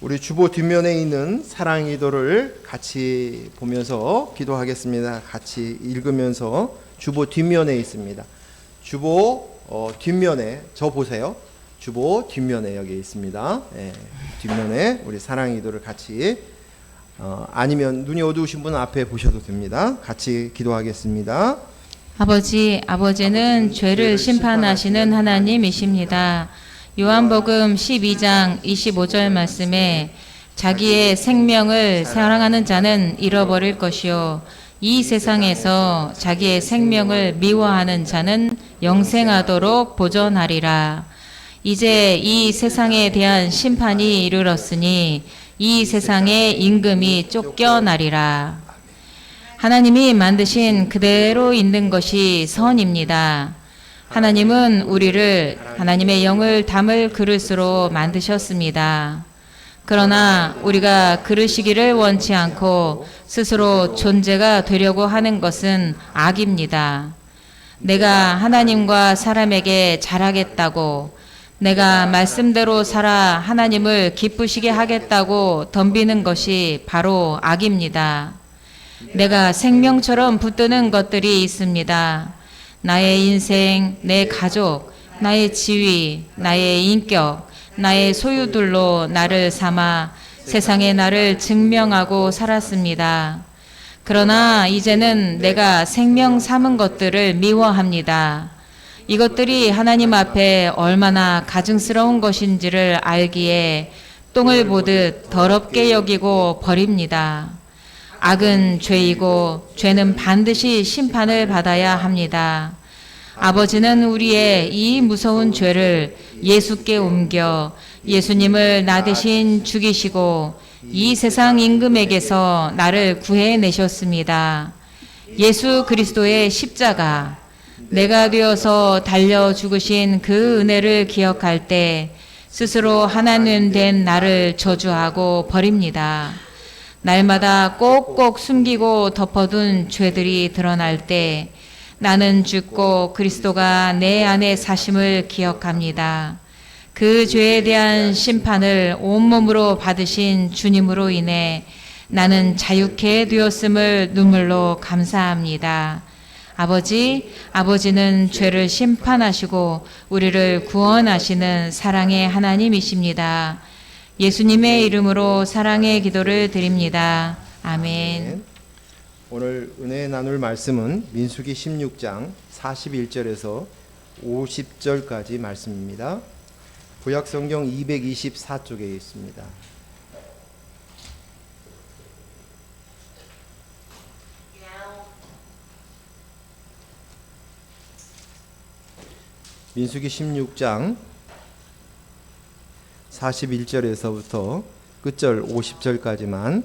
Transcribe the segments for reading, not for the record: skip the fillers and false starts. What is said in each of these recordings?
우리 주보 뒷면에 있는 사랑 기도를 같이 보면서 기도하겠습니다. 같이 읽으면서 주보 뒷면에 있습니다. 주보 뒷면에 저 보세요. 주보 뒷면에 여기 있습니다. 뒷면에 우리 사랑 기도를 같이 아니면 눈이 어두우신 분은 앞에 보셔도 됩니다. 같이 기도하겠습니다. 아버지는 죄를 심판하시는 하나님이십니다. 요한복음 12장 25절 말씀에 자기의 생명을 사랑하는 자는 잃어버릴 것이요 이 세상에서 자기의 생명을 미워하는 자는 영생하도록 보존하리라. 이제 이 세상에 대한 심판이 이르렀으니 이 세상의 임금이 쫓겨나리라. 하나님이 만드신 그대로 있는 것이 선입니다. 하나님은 우리를 하나님의 영을 담을 그릇으로 만드셨습니다. 그러나 우리가 그러시기를 원치 않고 스스로 존재가 되려고 하는 것은 악입니다. 내가 하나님과 사람에게 잘하겠다고, 내가 말씀대로 살아 하나님을 기쁘시게 하겠다고 덤비는 것이 바로 악입니다. 내가 생명처럼 붙드는 것들이 있습니다. 나의 인생, 내 가족, 나의 지위, 나의 인격, 나의 소유들로 나를 삼아 세상에 나를 증명하고 살았습니다. 그러나 이제는 내가 생명 삼은 것들을 미워합니다. 이것들이 하나님 앞에 얼마나 가증스러운 것인지를 알기에 똥을 보듯 더럽게 여기고 버립니다. 악은 죄이고 죄는 반드시 심판을 받아야 합니다. 아버지는 우리의 이 무서운 죄를 예수께 옮겨 예수님을 나 대신 죽이시고 이 세상 임금에게서 나를 구해내셨습니다. 예수 그리스도의 십자가, 내가 되어서 달려 죽으신 그 은혜를 기억할 때 스스로 하나님 된 나를 저주하고 버립니다. 날마다 꼭꼭 숨기고 덮어둔 죄들이 드러날 때 나는 죽고 그리스도가 내 안에 사심을 기억합니다. 그 죄에 대한 심판을 온몸으로 받으신 주님으로 인해 나는 자유케 되었음을 눈물로 감사합니다. 아버지는 죄를 심판하시고 우리를 구원하시는 사랑의 하나님이십니다. 예수님의 이름으로 사랑의 기도를 드립니다. 아멘. 오늘 은혜 나눌 말씀은 민수기 16장 41절에서 50절까지 말씀입니다. 구약성경 224쪽에 있습니다. 민수기 16장 41절에서부터 끝절 50절까지만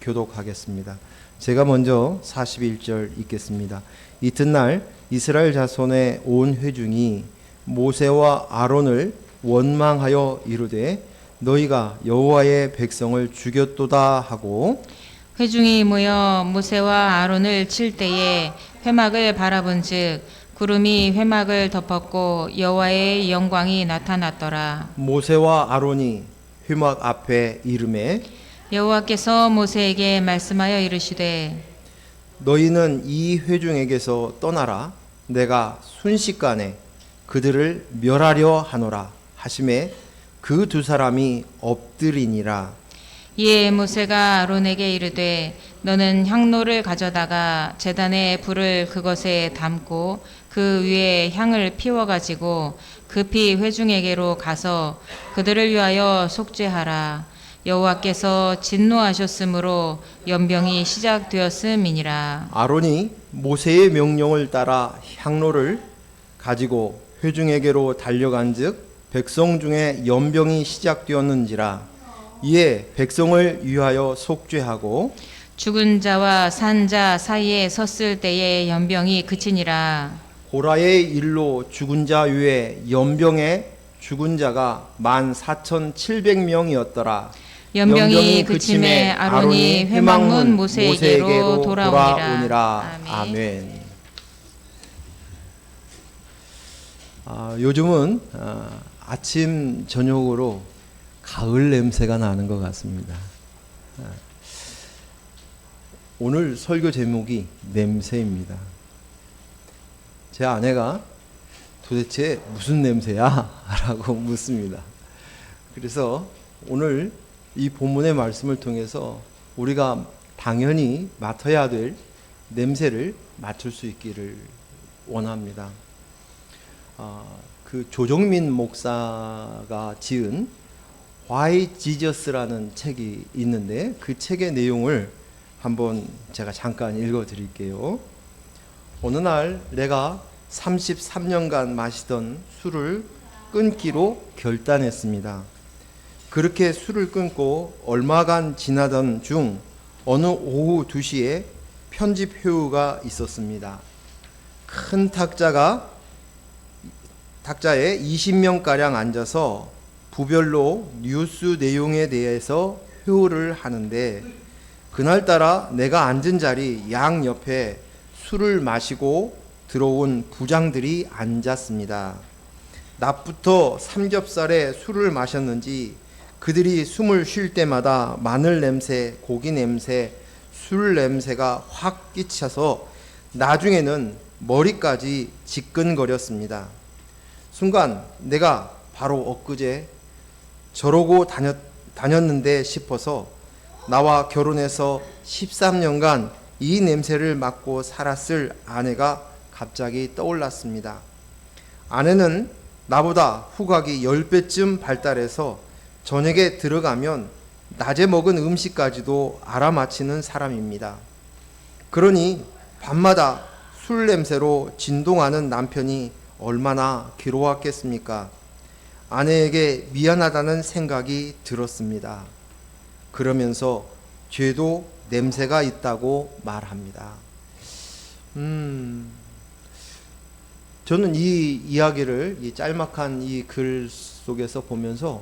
교독하겠습니다. 제가 먼저 41절 읽겠습니다. 이튿날 이스라엘 자손의 온 회중이 모세와 아론을 원망하여 이르되 너희가 여호와의 백성을 죽였도다 하고, 회중이 모여 모세와 아론을 칠 때에 회막을 바라본즉 구름이 회막을 덮었고 여호와의 영광이 나타났더라. 모세와 아론이 회막 앞에 이르매 여호와께서 모세에게 말씀하여 이르시되 너희는 이 회중에게서 떠나라. 내가 순식간에 그들을 멸하려 하노라 하심에 그 두 사람이 엎드리니라. 이에 모세가 아론에게 이르되 너는 향로를 가져다가 제단에 불을 그것에 담고 그 위에 향을 피워 가지고 급히 회중에게로 가서 그들을 위하여 속죄하라. 여호와께서 진노하셨으므로 연병이 시작되었음이니라. 아론이 모세의 명령을 따라 향로를 가지고 회중에게로 달려간즉 백성 중에 연병이 시작되었는지라. 이에 백성을 위하여 속죄하고 죽은 자와 산 자 사이에 섰을 때에 연병이 그치니라. 고라의 일로 죽은 자 외에 연병에 죽은 자가 14,700명이었더라. 연병이 그침에 아론이 회막문 모세에게로 돌아오니라. 아멘. 요즘은 아침 저녁으로 가을 냄새가 나는 것 같습니다. 오늘 설교 제목이 냄새입니다. 제 아내가 도대체 무슨 냄새야? 라고 묻습니다. 그래서 오늘 이 본문의 말씀을 통해서 우리가 당연히 맡아야 될 냄새를 맡을 수 있기를 원합니다. 그 조정민 목사가 지은 Why Jesus라는 책이 있는데 그 책의 내용을 한번 제가 잠깐 읽어 드릴게요. 어느 날 내가 33년간 마시던 술을 끊기로 결단했습니다. 그렇게 술을 끊고 얼마간 지나던 중 어느 오후 2시에 편집 회의가 있었습니다. 큰 탁자에 20명가량 앉아서 부별로 뉴스 내용에 대해서 회의를 하는데 그날따라 내가 앉은 자리 양옆에 술을 마시고 들어온 부장들이 앉았습니다. 낮부터 삼겹살에 술을 마셨는지 그들이 숨을 쉴 때마다 마늘 냄새, 고기 냄새, 술 냄새가 확 끼쳐서 나중에는 머리까지 지끈거렸습니다. 순간 내가 바로 엊그제 저러고 다녔는데 싶어서 나와 결혼해서 13년간 이 냄새를 맡고 살았을 아내가 갑자기 떠올랐습니다. 아내는 나보다 후각이 10배쯤 발달해서 저녁에 들어가면 낮에 먹은 음식까지도 알아맞히는 사람입니다. 그러니 밤마다 술 냄새로 진동하는 남편이 얼마나 괴로웠겠습니까? 아내에게 미안하다는 생각이 들었습니다. 그러면서 죄도 냄새가 있다고 말합니다. 저는 이 이야기를 이 짤막한 이 글 속에서 보면서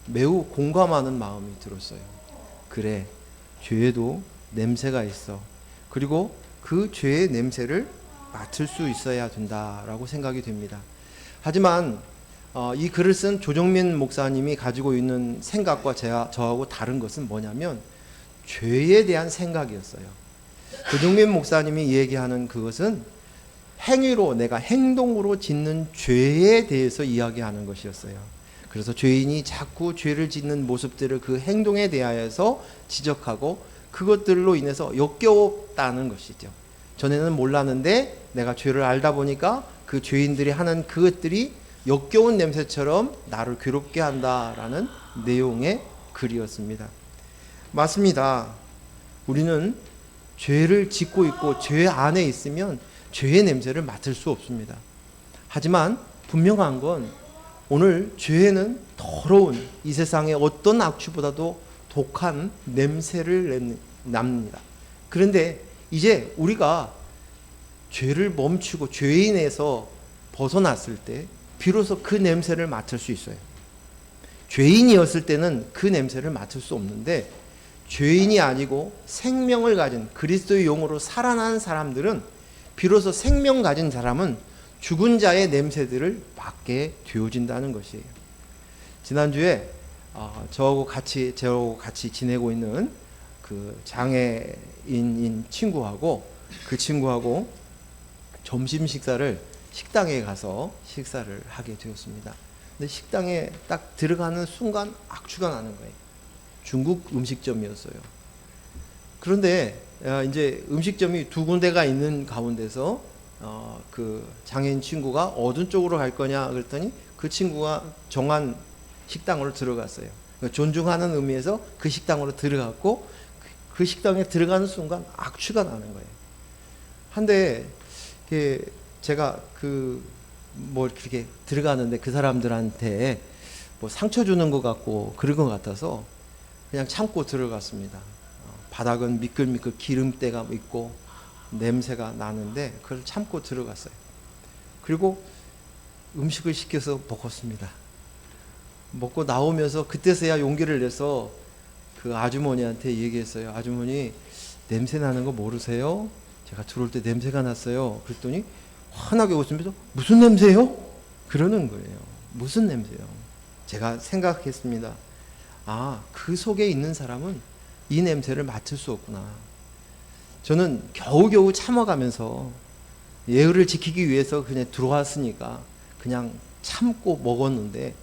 매우 공감하는 마음이 들었어요. 그래, 죄에도 냄새가 있어. 그리고 그 죄의 냄새를 맡을 수 있어야 된다라고 생각이 됩니다. 하지만 이 글을 쓴 조정민 목사님이 가지고 있는 생각과 저하고 다른 것은 뭐냐면 죄에 대한 생각이었어요. 조정민 목사님이 얘기하는 그것은 행위로 내가 행동으로 짓는 죄에 대해서 이야기하는 것이었어요. 그래서 죄인이 자꾸 죄를 짓는 모습들을 그 행동에 대하여서 지적하고 그것들로 인해서 역겨웠다는 것이죠. 전에는 몰랐는데 내가 죄를 알다 보니까 그 죄인들이 하는 그것들이 역겨운 냄새처럼 나를 괴롭게 한다라는 내용의 글이었습니다. 맞습니다. 우리는 죄를 짓고 있고 죄 안에 있으면 죄의 냄새를 맡을 수 없습니다. 하지만 분명한 건 오늘 죄에는 더러운 이 세상의 어떤 악취보다도 독한 냄새를 납니다. 그런데 이제 우리가 죄를 멈추고 죄인에서 벗어났을 때 비로소 그 냄새를 맡을 수 있어요. 죄인이었을 때는 그 냄새를 맡을 수 없는데 죄인이 아니고 생명을 가진 그리스도의 영으로 살아난 사람들은 비로소 생명 가진 사람은 죽은 자의 냄새들을 맡게 되어진다는 것이에요. 지난주에 저하고 같이 지내고 있는 그 장애인인 친구하고 그 친구하고 점심 식사를 식당에 가서 식사를 하게 되었습니다. 근데 식당에 딱 들어가는 순간 악취가 나는 거예요. 중국 음식점이었어요. 그런데 이제 음식점이 두 군데가 있는 가운데서 그 장애인 친구가 어느 쪽으로 갈 거냐 그랬더니 그 친구가 정한 식당으로 들어갔어요. 존중하는 의미에서 그 식당으로 들어갔고 그 식당에 들어가는 순간 악취가 나는 거예요. 한데 제가 뭐 이렇게 들어가는데 그 사람들한테 뭐 상처 주는 것 같고 그런 것 같아서 그냥 참고 들어갔습니다. 바닥은 미끌미끌 기름때가 있고 냄새가 나는데 그걸 참고 들어갔어요. 그리고 음식을 시켜서 먹었습니다. 먹고 나오면서 그때서야 용기를 내서 그 아주머니한테 얘기했어요. 아주머니, 냄새 나는 거 모르세요? 제가 들어올 때 냄새가 났어요. 그랬더니 환하게 웃으면서 무슨 냄새요? 그러는 거예요. 무슨 냄새요? 제가 생각했습니다. 아, 그 속에 있는 사람은 이 냄새를 맡을 수 없구나. 저는 겨우겨우 참아가면서 예의를 지키기 위해서 그냥 들어왔으니까 그냥 참고 먹었는데,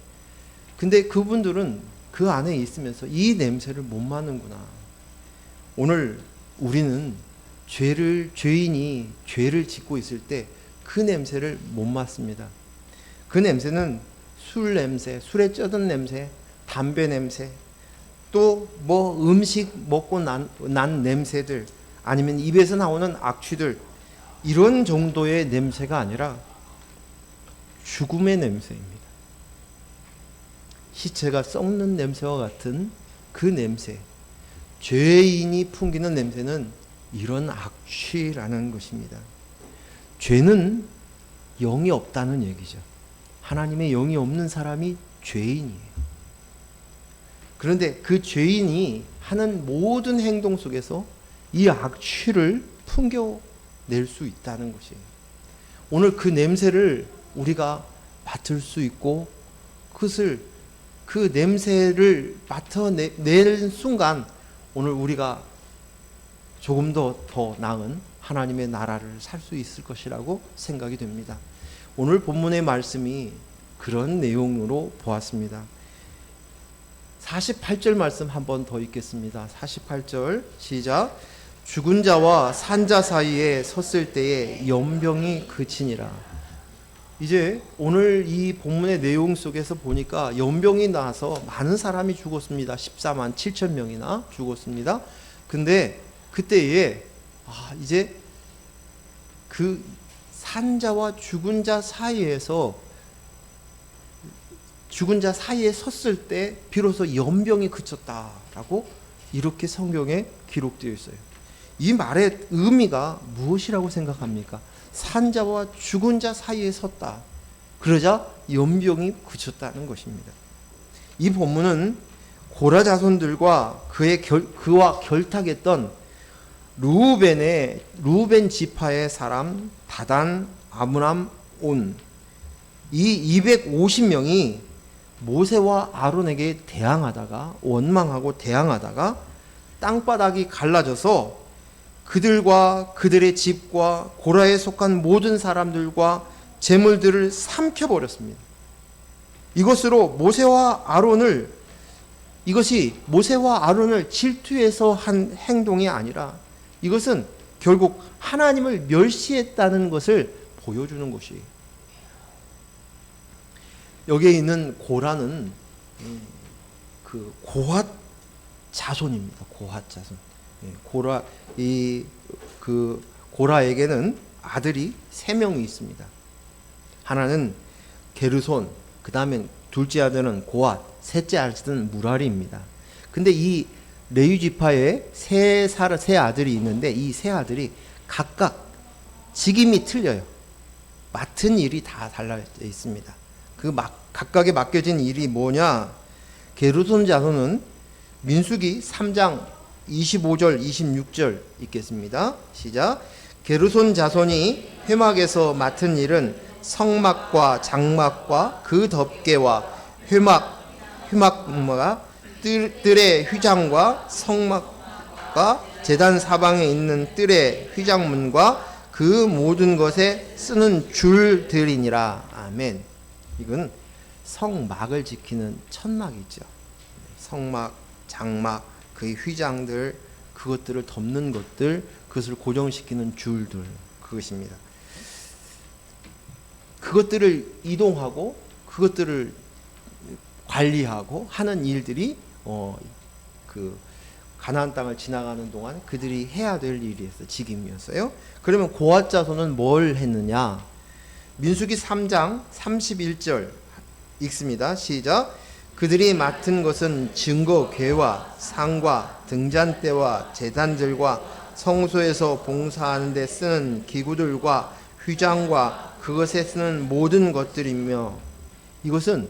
근데 그분들은 그 안에 있으면서 이 냄새를 못 맡는구나. 오늘 우리는 죄인이 죄를 짓고 있을 때 그 냄새를 못 맡습니다. 그 냄새는 술 냄새, 술에 쩌든 냄새, 담배 냄새, 또 뭐 음식 먹고 난 냄새들, 아니면 입에서 나오는 악취들, 이런 정도의 냄새가 아니라 죽음의 냄새입니다. 시체가 썩는 냄새와 같은 그 냄새, 죄인이 풍기는 냄새는 이런 악취라는 것입니다. 죄는 영이 없다는 얘기죠. 하나님의 영이 없는 사람이 죄인이에요. 그런데 그 죄인이 하는 모든 행동 속에서 이 악취를 풍겨낼 수 있다는 것이에요. 오늘 그 냄새를 우리가 맡을 수 있고, 그 냄새를 맡아낼 순간 오늘 우리가 조금 더 나은 하나님의 나라를 살 수 있을 것이라고 생각이 됩니다. 오늘 본문의 말씀이 그런 내용으로 보았습니다. 48절 말씀 한 번 더 읽겠습니다. 48절 시작. 죽은 자와 산 자 사이에 섰을 때에 연병이 그치니라. 이제 오늘 이 본문의 내용 속에서 보니까 연병이 나서 많은 사람이 죽었습니다. 14만 7천 명이나 죽었습니다. 근데 그때에 이제 그 산자와 죽은 자 사이에 섰을 때 비로소 연병이 그쳤다라고 이렇게 성경에 기록되어 있어요. 이 말의 의미가 무엇이라고 생각합니까? 산자와 죽은 자 사이에 섰다. 그러자 연병이 그쳤다는 것입니다. 이 본문은 고라 자손들과 그와 결탁했던 루벤 지파의 사람 다단, 아므람, 온, 이 250명이 모세와 아론에게 원망하고 대항하다가 땅바닥이 갈라져서 그들과 그들의 집과 고라에 속한 모든 사람들과 재물들을 삼켜버렸습니다. 이것이 모세와 아론을 질투해서 한 행동이 아니라 이것은 결국 하나님을 멸시했다는 것을 보여주는 것이에요. 여기에 있는 고라는 그 고핫 자손입니다. 고핫 자손. 고라에게는 아들이 3명이 있습니다. 하나는 게르손, 그 다음에 둘째 아들은 고핫, 셋째 아들은 무라리입니다. 근데 이 레위 지파에 세 아들이 있는데 이 세 아들이 각각 직임이 틀려요. 맡은 일이 다 달라져 있습니다. 각각에 맡겨진 일이 뭐냐? 게르손 자손은 민수기 3장 25절 26절 읽겠습니다. 시작. 게르손 자손이 회막에서 맡은 일은 성막과 장막과 그 덮개와 회막과 뜰의 휘장과 성막과 제단 사방에 있는 뜰의 휘장문과 그 모든 것에 쓰는 줄들이니라. 아멘. 이건 성막을 지키는 천막이죠. 성막, 장막, 그 휘장들, 그것들을 덮는 것들, 그것을 고정시키는 줄들, 그것입니다. 그것들을 이동하고 그것들을 관리하고 하는 일들이 그 가나안 땅을 지나가는 동안 그들이 해야 될 일이었어요. 직임이었어요. 그러면 고핫 자손은 뭘 했느냐? 민수기 3장 31절 읽습니다. 시작. 그들이 맡은 것은 증거궤와 상과 등잔대와 제단들과 성소에서 봉사하는 데 쓰는 기구들과 휘장과 그것에 쓰는 모든 것들이며, 이것은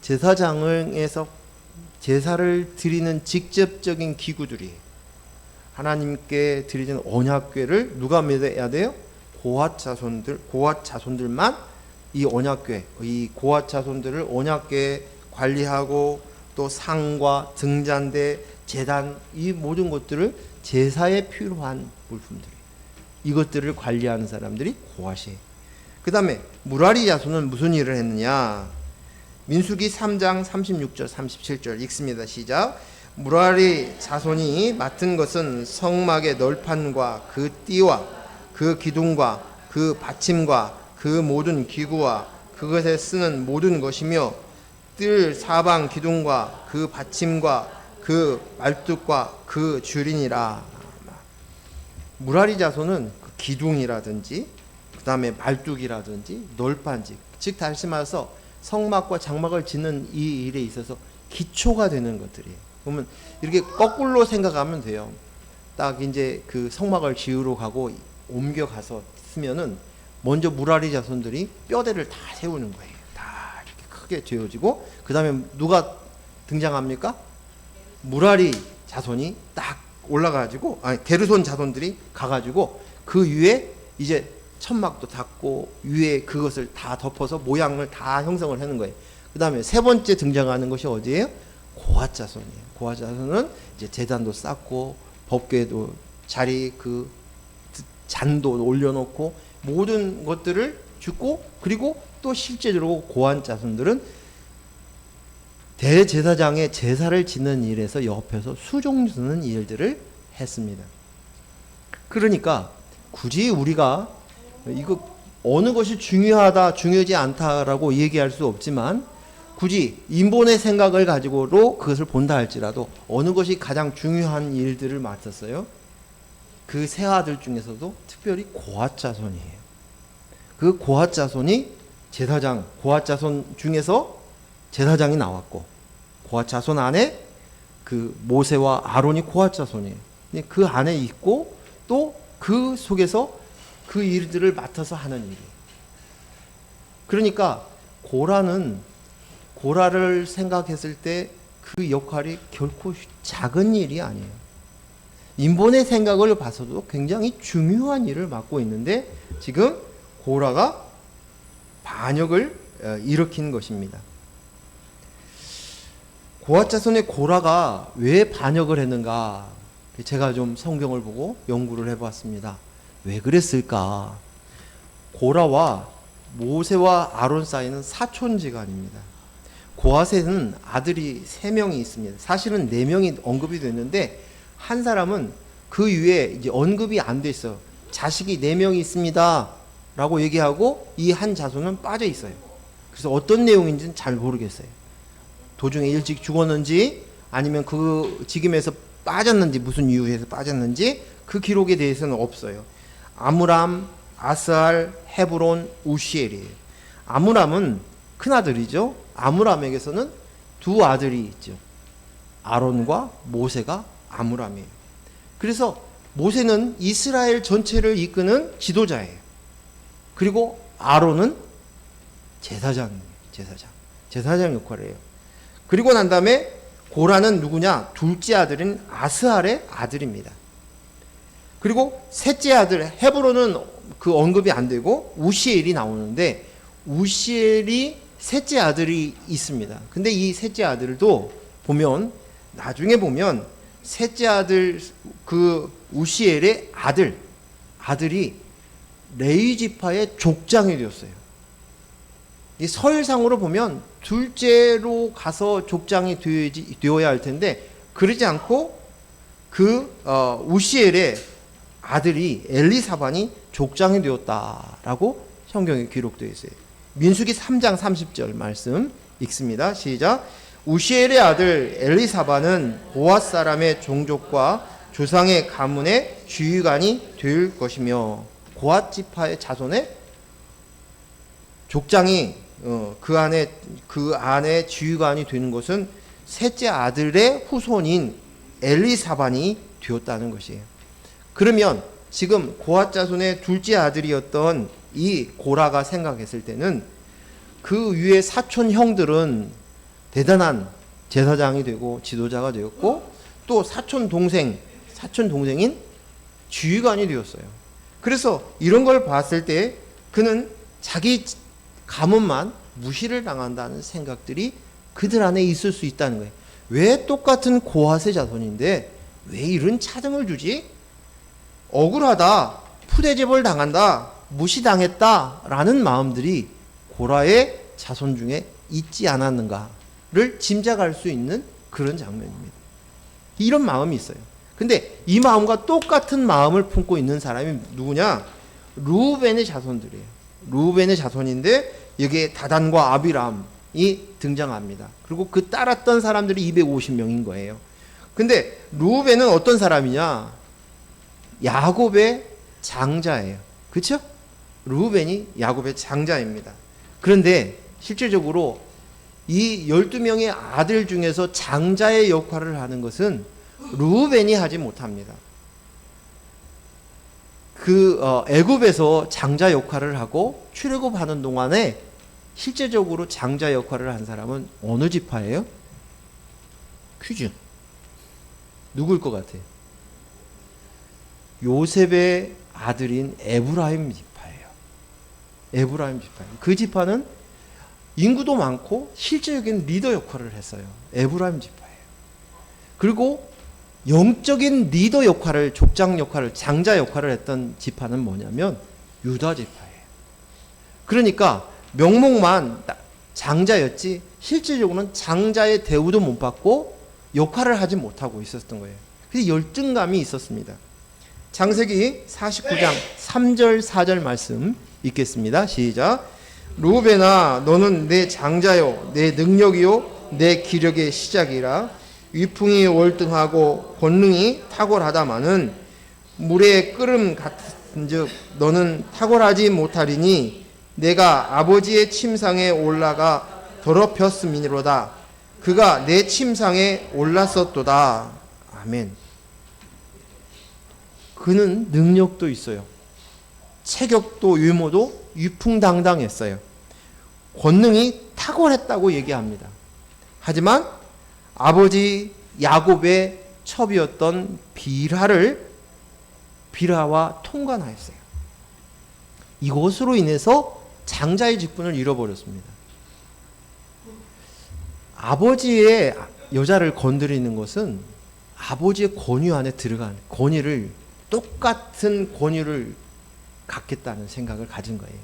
제사장에서 제사를 드리는 직접적인 기구들이, 하나님께 드리는 언약궤를 누가 믿어야 돼요? 고핫 자손들만 이 언약궤, 이 고핫 자손들을 언약궤 관리하고 또 상과 등잔대, 제단 이 모든 것들을 제사에 필요한 물품들이에요. 이것들을 관리하는 사람들이 고핫이에요. 그 다음에 무라리 자손은 무슨 일을 했느냐? 민수기 3장 36절 37절 읽습니다. 시작. 무라리 자손이 맡은 것은 성막의 널판과 그 띠와 그 기둥과 그 받침과 그 모든 기구와 그것에 쓰는 모든 것이며 뜰 사방 기둥과 그 받침과 그 말뚝과 그 줄이니라. 무라리 자손은 그 기둥이라든지 그 다음에 말뚝이라든지 널판지, 즉 다시 말해서 성막과 장막을 짓는 이 일에 있어서 기초가 되는 것들이에요. 그러면 이렇게 거꾸로 생각하면 돼요. 딱 이제 그 성막을 지으러 가고 옮겨가서 쓰면은 먼저 무라리 자손들이 뼈대를 다 세우는 거예요. 다 이렇게 크게 지어지고 그 다음에 누가 등장합니까? 무라리 자손이 딱 올라가지고 게르손 자손들이 가가지고 그 위에 이제 천막도 닫고 위에 그것을 다 덮어서 모양을 다 형성을 하는 거예요. 그 다음에 세 번째 등장하는 것이 어디예요? 고핫 자손이에요. 고핫 자손은 이제 제단도 쌓고 법궤도 자리 그 잔도 올려놓고 모든 것들을 주고 그리고 또 실제로 고한 자손들은 대제사장의 제사를 지는 일에서 옆에서 수종 쓰는 일들을 했습니다. 그러니까 굳이 우리가 이거 어느 것이 중요하다 중요하지 않다라고 얘기할 수 없지만 굳이 인본의 생각을 가지고로 그것을 본다 할지라도 어느 것이 가장 중요한 일들을 맡았어요? 그 세 아들 중에서도 특별히 고핫 자손이에요. 그 고핫 자손이 제사장, 고핫 자손 중에서 제사장이 나왔고 고핫 자손 안에 그 모세와 아론이 고핫 자손이에요. 그 안에 있고 또 그 속에서 그 일들을 맡아서 하는 일이에요. 그러니까 고라를 생각했을 때 그 역할이 결코 작은 일이 아니에요. 인본의 생각을 봐서도 굉장히 중요한 일을 맡고 있는데 지금 고라가 반역을 일으킨 것입니다. 고핫 자손의 고라가 왜 반역을 했는가? 제가 좀 성경을 보고 연구를 해봤습니다. 왜 그랬을까? 고라와 모세와 아론 사이는 사촌지간입니다. 고핫에는 아들이 3명이 있습니다. 사실은 4명이 언급이 됐는데 한 사람은 그 위에 이제 언급이 안 돼 있어요. 자식이 4명이 있습니다 라고 얘기하고 이 한 자손은 빠져 있어요. 그래서 어떤 내용인지는 잘 모르겠어요. 도중에 일찍 죽었는지 아니면 그 직임에서 빠졌는지 무슨 이유에서 빠졌는지 그 기록에 대해서는 없어요. 아므람, 아스알, 헤브론, 우시엘이에요. 아므람은 큰아들이죠. 아므람에게서는 2 아들이 있죠. 아론과 모세가 아므람이에요. 그래서 모세는 이스라엘 전체를 이끄는 지도자예요. 그리고 아론은 제사장이에요. 제사장 역할을 해요. 그리고 난 다음에 고라는 누구냐? 둘째 아들인 아스알의 아들입니다. 그리고 셋째 아들 헤브론은 그 언급이 안 되고 우시엘이 나오는데 우시엘이 셋째 아들이 있습니다. 근데 이 셋째 아들도 보면 나중에 보면 셋째 아들 그 우시엘의 아들이 레위 지파의 족장이 되었어요. 이 서열상으로 보면 둘째로 가서 족장이 되어야 할 텐데 그러지 않고 그 우시엘의 아들이 엘리사반이 족장이 되었다라고 성경에 기록되어 있어요. 민수기 3장 30절 말씀 읽습니다. 시작. 우시엘의 아들 엘리사반은 고핫 사람의 종족과 조상의 가문의 주의관이 될 것이며 고핫 지파의 자손의 족장이 그 안에 지휘관이 되는 것은 셋째 아들의 후손인 엘리사반이 되었다는 것이에요. 그러면 지금 고핫 자손의 둘째 아들이었던 이 고라가 생각했을 때는 그 위에 사촌 형들은 대단한 제사장이 되고 지도자가 되었고 또 사촌 동생인 지휘관이 되었어요. 그래서 이런 걸 봤을 때 그는 자기 가문만 무시를 당한다는 생각들이 그들 안에 있을 수 있다는 거예요. 왜 똑같은 고핫의 자손인데 왜 이런 차등을 주지? 억울하다, 푸대접을 당한다, 무시당했다라는 마음들이 고라의 자손 중에 있지 않았는가를 짐작할 수 있는 그런 장면입니다. 이런 마음이 있어요. 근데 이 마음과 똑같은 마음을 품고 있는 사람이 누구냐? 르우벤의 자손들이에요. 르우벤의 자손인데 여기에 다단과 아비람이 등장합니다. 그리고 그 따랐던 사람들이 250명인 거예요. 근데 르우벤은 어떤 사람이냐? 야곱의 장자예요. 그렇죠? 르우벤이 야곱의 장자입니다. 그런데 실질적으로 이 12명의 아들 중에서 장자의 역할을 하는 것은 르우벤이 하지 못합니다. 애굽에서 장자 역할을 하고 출애굽하는 동안에 실제적으로 장자 역할을 한 사람은 어느 지파예요? 퀴즈. 누굴 것 같아요? 요셉의 아들인 에브라임 지파예요. 에브라임 지파예요. 그 지파는 인구도 많고 실제적인 리더 역할을 했어요. 에브라임 지파예요. 그리고 영적인 리더 역할을, 족장 역할을, 장자 역할을 했던 지파는 뭐냐면 유다 지파예요. 그러니까 명목만 장자였지 실질적으로는 장자의 대우도 못 받고 역할을 하지 못하고 있었던 거예요. 그래서 열등감이 있었습니다. 창세기 49장 3절 4절 말씀 읽겠습니다. 시작. 르우벤아 너는 내 장자요 내 능력이요 내 기력의 시작이라. 위풍이 월등하고 권능이 탁월하다마는 물의 끓음 같은즉 너는 탁월하지 못하리니 내가 아버지의 침상에 올라가 더럽혔음이로다. 그가 내 침상에 올랐었도다. 아멘. 그는 능력도 있어요. 체격도 유모도 위풍당당했어요. 권능이 탁월했다고 얘기합니다. 하지만 아버지 야곱의 첩이었던 빌하와 통관하였어요. 이것으로 인해서 장자의 직분을 잃어버렸습니다. 아버지의 여자를 건드리는 것은 아버지의 권위 안에 들어간 똑같은 권위를 갖겠다는 생각을 가진 거예요.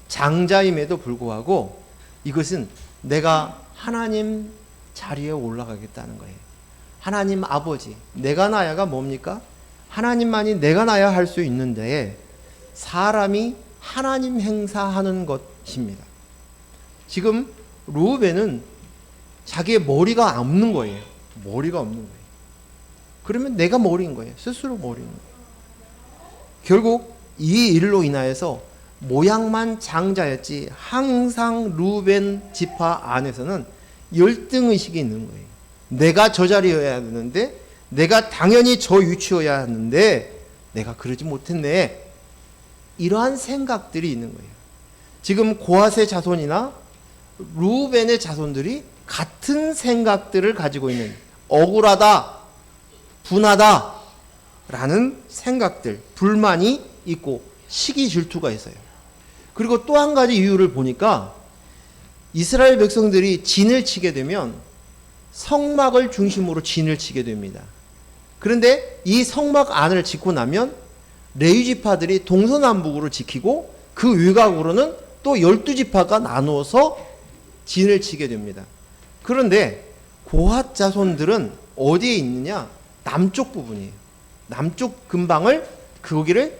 장자임에도 불구하고 이것은 내가 하나님 자리에 올라가겠다는 거예요. 하나님 아버지, 내가 나야가 뭡니까? 하나님만이 내가 나야 할 수 있는데 사람이 하나님 행사하는 것입니다. 지금 르우벤은 자기의 머리가 없는 거예요. 머리가 없는 거예요. 그러면 내가 머리인 거예요. 스스로 머리인 거예요. 결국 이 일로 인하여서 모양만 장자였지 항상 르우벤 지파 안에서는 열등의식이 있는 거예요. 내가 저 자리여야 하는데 내가 당연히 저 위치여야 하는데 내가 그러지 못했네. 이러한 생각들이 있는 거예요. 지금 고핫의 자손이나 르우벤의 자손들이 같은 생각들을 가지고 있는 억울하다, 분하다 라는 생각들, 불만이 있고 시기 질투가 있어요. 그리고 또 한 가지 이유를 보니까 이스라엘 백성들이 진을 치게 되면 성막을 중심으로 진을 치게 됩니다. 그런데 이 성막 안을 짓고 나면 레위지파들이 동서남북으로 지키고 그 외곽으로는 또 12지파가 나누어서 진을 치게 됩니다. 그런데 고핫 자손들은 어디에 있느냐? 남쪽 부분이에요. 남쪽 근방을 거기를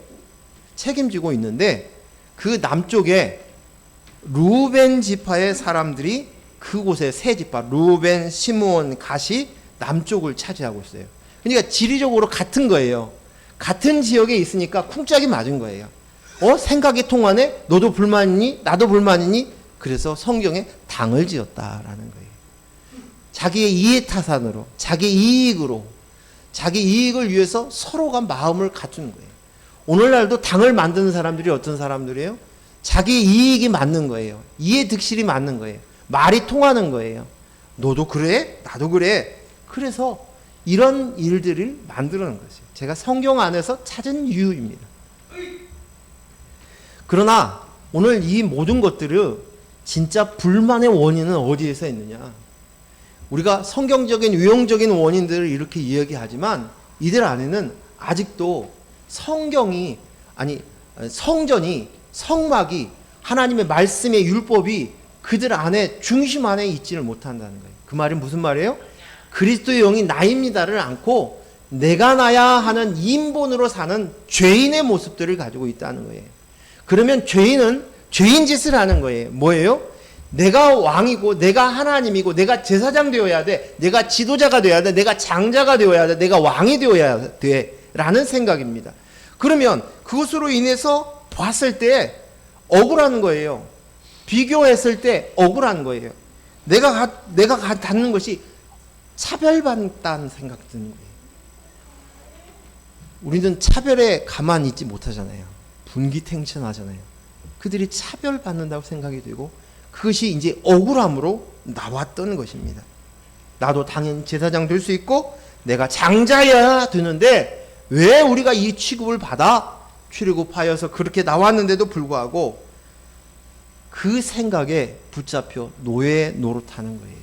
책임지고 있는데 그 남쪽에 르우벤 지파의 사람들이 그곳에 세 지파 르우벤, 시므온, 갓이 남쪽을 차지하고 있어요. 그러니까 지리적으로 같은 거예요. 같은 지역에 있으니까 쿵짝이 맞은 거예요. 생각이 통하네? 너도 불만이니? 나도 불만이니? 그래서 성경에 당을 지었다라는 거예요. 자기의 이해타산으로, 자기 이익으로, 자기 이익을 위해서 서로가 마음을 갖추는 거예요. 오늘날도 당을 만드는 사람들이 어떤 사람들이에요? 자기 이익이 맞는 거예요. 이해득실이 맞는 거예요. 말이 통하는 거예요. 너도 그래? 나도 그래. 그래서 이런 일들을 만들어낸 것이에요. 제가 성경 안에서 찾은 이유입니다. 그러나 오늘 이 모든 것들을 진짜 불만의 원인은 어디에서 있느냐? 우리가 성경적인 유형적인 원인들을 이렇게 이야기하지만 이들 안에는 아직도 성전이 성막이 하나님의 말씀의 율법이 그들 안에 중심 안에 있지를 못한다는 거예요. 그 말이 무슨 말이에요? 그리스도의 영이 나입니다를 않고 내가 나야 하는 인본으로 사는 죄인의 모습들을 가지고 있다는 거예요. 그러면 죄인은 죄인 짓을 하는 거예요. 뭐예요? 내가 왕이고 내가 하나님이고 내가 제사장 되어야 돼. 내가 지도자가 되어야 돼. 내가 장자가 되어야 돼. 내가 왕이 되어야 돼. 라는 생각입니다. 그러면 그것으로 인해서 봤을 때 억울한 거예요. 비교했을 때 억울한 거예요. 내가 갖는 것이 차별받는다는 생각 드는 거예요. 우리는 차별에 가만히 있지 못하잖아요. 분기탱천하잖아요. 그들이 차별받는다고 생각이 되고 그것이 이제 억울함으로 나왔던 것입니다. 나도 당연히 제사장 될 수 있고 내가 장자여야 되는데 왜 우리가 이 취급을 받아? 출애굽하여서 그렇게 나왔는데도 불구하고 그 생각에 붙잡혀 노예 노릇하는 거예요.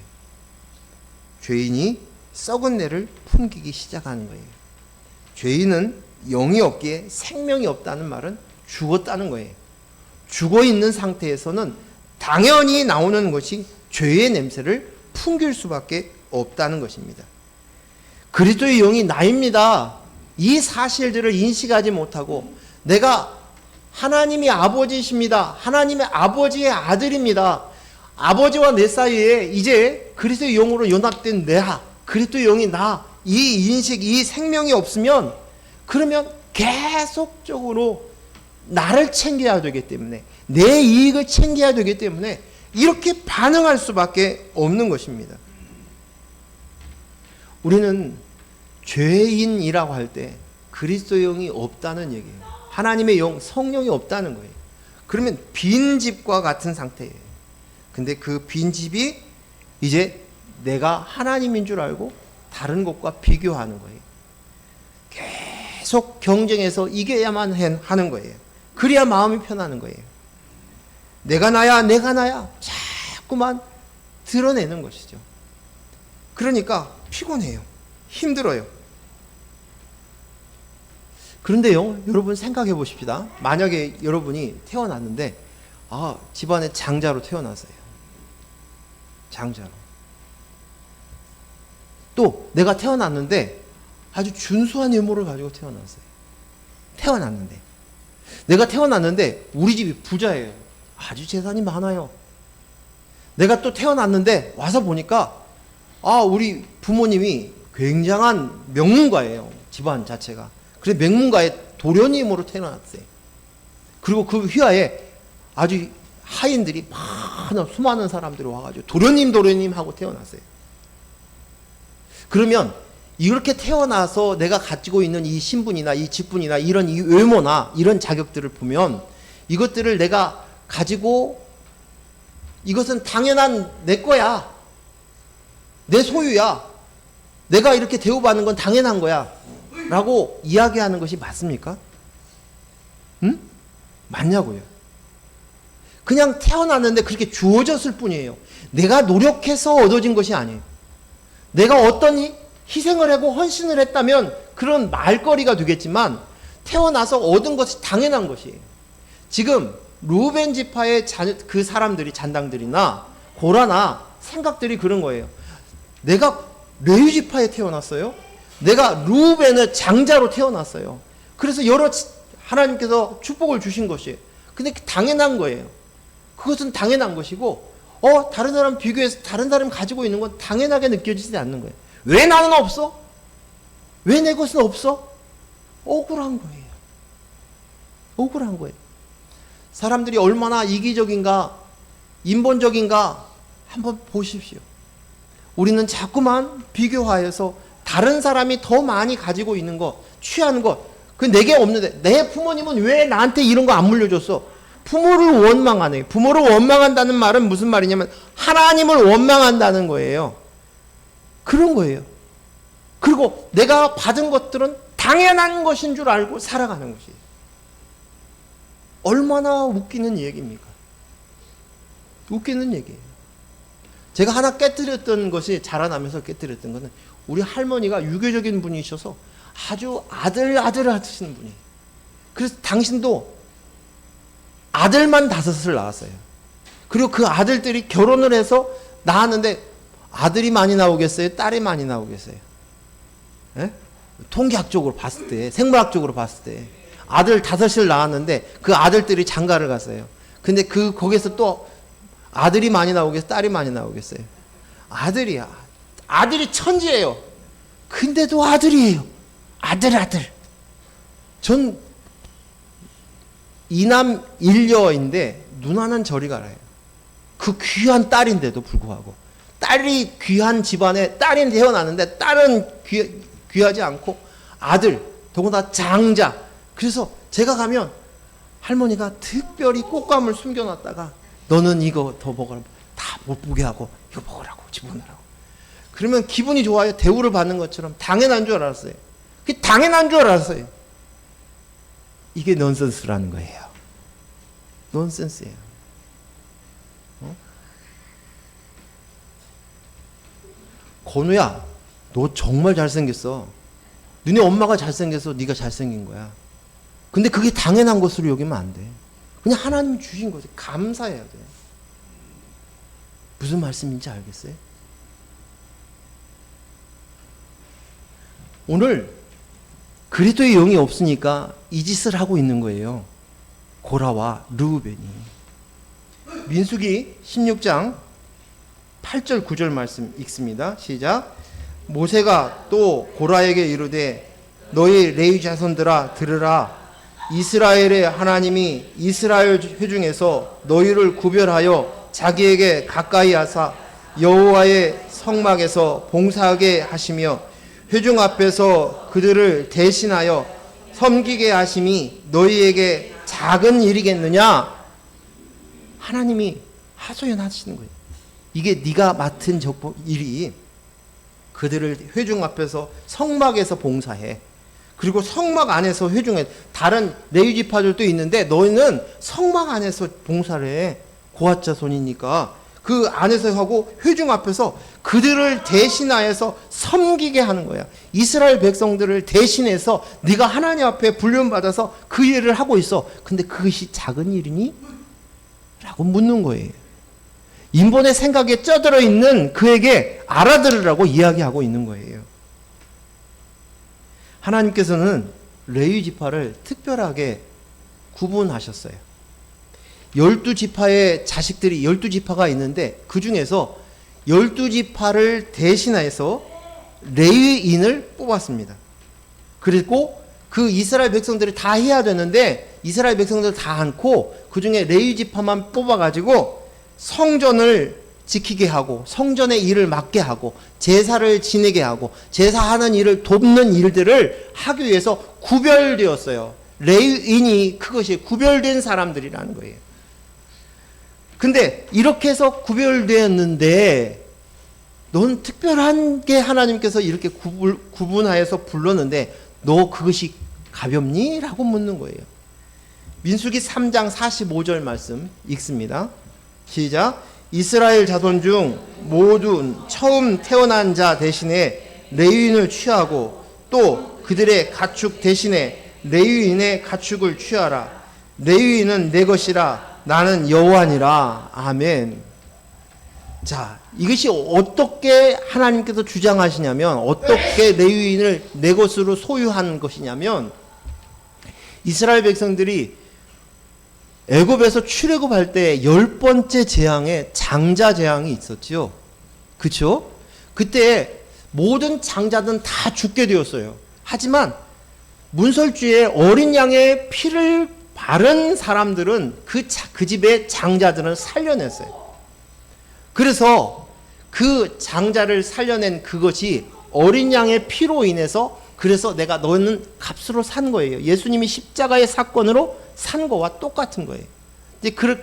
죄인이 썩은 내를 풍기기 시작하는 거예요. 죄인은 영이 없기에 생명이 없다는 말은 죽었다는 거예요. 죽어 있는 상태에서는 당연히 나오는 것이 죄의 냄새를 풍길 수밖에 없다는 것입니다. 그리스도의 영이 나입니다. 이 사실들을 인식하지 못하고 내가 하나님이 아버지이십니다. 하나님의 아버지의 아들입니다. 아버지와 내 사이에 이제 그리스도의 영으로 연합된 내가 그리스도의 영이 나 이 인식, 이 생명이 없으면 그러면 계속적으로 나를 챙겨야 되기 때문에 내 이익을 챙겨야 되기 때문에 이렇게 반응할 수밖에 없는 것입니다. 우리는 죄인이라고 할 때 그리스도의 영이 없다는 얘기예요. 하나님의 영, 성령이 없다는 거예요. 그러면 빈집과 같은 상태예요. 근데 그 빈집이 이제 내가 하나님인 줄 알고 다른 것과 비교하는 거예요. 계속 경쟁해서 이겨야만 하는 거예요. 그래야 마음이 편하는 거예요. 내가 나야 자꾸만 드러내는 것이죠. 그러니까 피곤해요. 힘들어요. 그런데요, 여러분 생각해 보십시다. 만약에 여러분이 태어났는데 집안에 장자로 태어났어요. 장자로. 또 내가 태어났는데 아주 준수한 외모를 가지고 태어났어요. 태어났는데 내가 태어났는데 우리 집이 부자예요. 아주 재산이 많아요. 내가 또 태어났는데 와서 보니까 우리 부모님이 굉장한 명문가예요. 집안 자체가. 그래서 명문가의 도련님으로 태어났어요. 그리고 그 휘하에 아주 하인들이 수많은 사람들이 와가지고 도련님 하고 태어났어요. 그러면 이렇게 태어나서 내가 가지고 있는 이 신분이나 이 직분이나 이런 이 외모나 이런 자격들을 보면 이것들을 내가 가지고 이것은 당연한 내 거야. 내 소유야. 내가 이렇게 대우받는 건 당연한 거야. 라고 이야기하는 것이 맞습니까? 응? 맞냐고요. 그냥 태어났는데 그렇게 주어졌을 뿐이에요. 내가 노력해서 얻어진 것이 아니에요. 내가 어떤 희생을 하고 헌신을 했다면 그런 말거리가 되겠지만 태어나서 얻은 것이 당연한 것이에요. 지금 루벤 지파의 그 사람들이 잔당들이나 고라나 생각들이 그런 거예요. 내가 레위 지파에 태어났어요. 내가 루벤의 장자로 태어났어요. 그래서 하나님께서 축복을 주신 것이에요. 근데 당연한 거예요. 그것은 당연한 것이고 다른 사람 비교해서 다른 사람 가지고 있는 건 당연하게 느껴지지 않는 거예요. 왜 나는 없어? 왜 내 것은 없어? 억울한 거예요. 억울한 거예요. 사람들이 얼마나 이기적인가, 인본적인가 한번 보십시오. 우리는 자꾸만 비교하여서 다른 사람이 더 많이 가지고 있는 것, 취하는 것, 그 내게 없는데 내 부모님은 왜 나한테 이런 거 안 물려줬어? 부모를 원망하네. 부모를 원망한다는 말은 무슨 말이냐면 하나님을 원망한다는 거예요. 그런 거예요. 그리고 내가 받은 것들은 당연한 것인 줄 알고 살아가는 것이에요. 얼마나 웃기는 얘기입니까? 웃기는 얘기예요. 제가 하나 깨뜨렸던 것이, 자라나면서 깨뜨렸던 것은 우리 할머니가 유교적인 분이셔서 아주 아들 하시는 분이에요. 그래서 당신도 아들만 5을 낳았어요. 그리고 그 아들들이 결혼을 해서 낳았는데 아들이 많이 나오겠어요? 딸이 많이 나오겠어요? 예? 통계학적으로 봤을 때, 생물학적으로 봤을 때 아들 5을 낳았는데 그 아들들이 장가를 갔어요. 근데 거기서 또 아들이 많이 나오겠어요? 딸이 많이 나오겠어요? 아들이야. 아들이 천지예요. 근데도 아들이에요. 아들. 전 이남 일녀인데 누나는 저리 가라요. 그 귀한 딸인데도 불구하고, 딸이 귀한 집안에 딸이 태어났는데 딸은 귀하지 않고 아들, 더구나 장자. 그래서 제가 가면 할머니가 특별히 꽃감을 숨겨놨다가 너는 이거 더 먹으라, 다 못 보게 하고 이거 먹으라고 집어넣으라고. 그러면 기분이 좋아요. 대우를 받는 것처럼. 당연한 줄 알았어요. 그게 당연한 줄 알았어요. 이게 넌센스라는 거예요. 넌센스예요. 건우야, 너 정말 잘생겼어. 너네 엄마가 잘생겨서 네가 잘생긴 거야. 근데 그게 당연한 것으로 여기면 안 돼. 그냥 하나님 주신 거지. 감사해야 돼. 무슨 말씀인지 알겠어요? 오늘 그리스도의 영이 없으니까 이 짓을 하고 있는 거예요. 고라와 르우벤이. 민수기 16장 8절 9절 말씀 읽습니다. 시작. 모세가 또 고라에게 이르되 너희 레위 자손들아 들으라. 이스라엘의 하나님이 이스라엘 회중에서 너희를 구별하여 자기에게 가까이 하사 여호와의 성막에서 봉사하게 하시며 회중 앞에서 그들을 대신하여 섬기게 하심이 너희에게 작은 일이겠느냐? 하나님이 하소연하시는 거예요. 이게 네가 맡은 일이 그들을 회중 앞에서 성막에서 봉사해. 그리고 성막 안에서 회중해. 다른 레위 지파들도 있는데 너희는 성막 안에서 봉사를 해. 고핫 자손이니까 그 안에서 하고 회중 앞에서 그들을 대신하여서 섬기게 하는 거야. 이스라엘 백성들을 대신해서 네가 하나님 앞에 불륜받아서 그 일을 하고 있어. 근데 그것이 작은 일이니? 라고 묻는 거예요. 인본의 생각에 쩌들어 있는 그에게 알아들으라고 이야기하고 있는 거예요. 하나님께서는 레위 지파를 특별하게 구분하셨어요. 12지파의 자식들이 12지파가 있는데 그 중에서 12지파를 대신해서 레위인을 뽑았습니다. 그리고 그 이스라엘 백성들이 다 해야 되는데 이스라엘 백성들 다 않고 그 중에 레위 지파만 뽑아가지고 성전을 지키게 하고 성전의 일을 맡게 하고 제사를 지내게 하고 제사하는 일을 돕는 일들을 하기 위해서 구별되었어요. 레위인이 그것이 구별된 사람들이라는 거예요. 근데 이렇게 해서 구별되었는데 넌 특별한 게 하나님께서 이렇게 구분하여서 불렀는데 너 그것이 가볍니? 라고 묻는 거예요. 민수기 3장 45절 말씀 읽습니다. 시작. 이스라엘 자손 중 모든 처음 태어난 자 대신에 레위인을 취하고 또 그들의 가축 대신에 레위인의 가축을 취하라. 레위인은 내 것이라. 나는 여호와니라. 아멘. 자, 이것이 어떻게 하나님께서 주장하시냐면 어떻게 레위인을 내 것으로 소유한 것이냐면 이스라엘 백성들이 애굽에서 출애굽할 때 10번째 재앙에 장자 재앙이 있었지요. 그렇죠? 그때 모든 장자들은 다 죽게 되었어요. 하지만 문설주에 어린 양의 피를 바른 사람들은 그 집의 장자들은 살려냈어요. 그래서 그 장자를 살려낸 그것이 어린 양의 피로 인해서 그래서 내가 너는 값으로 산 거예요. 예수님이 십자가의 사건으로 산 거와 똑같은 거예요.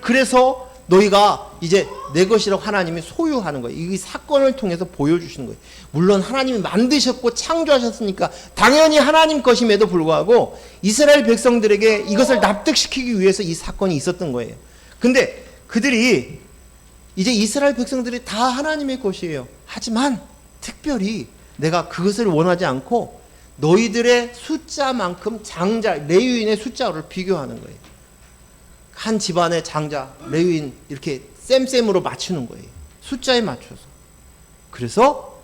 그래서 너희가 이제 내 것이라고 하나님이 소유하는 거예요. 이 사건을 통해서 보여주시는 거예요. 물론 하나님이 만드셨고 창조하셨으니까 당연히 하나님 것임에도 불구하고 이스라엘 백성들에게 이것을 납득시키기 위해서 이 사건이 있었던 거예요. 근데 그들이 이제 이스라엘 백성들이 다 하나님의 것이에요. 하지만 특별히 내가 그것을 원하지 않고 너희들의 숫자만큼 장자, 레위인의 숫자를 비교하는 거예요. 한 집안의 장자, 레위인 이렇게 셈셈으로 맞추는 거예요. 숫자에 맞춰서. 그래서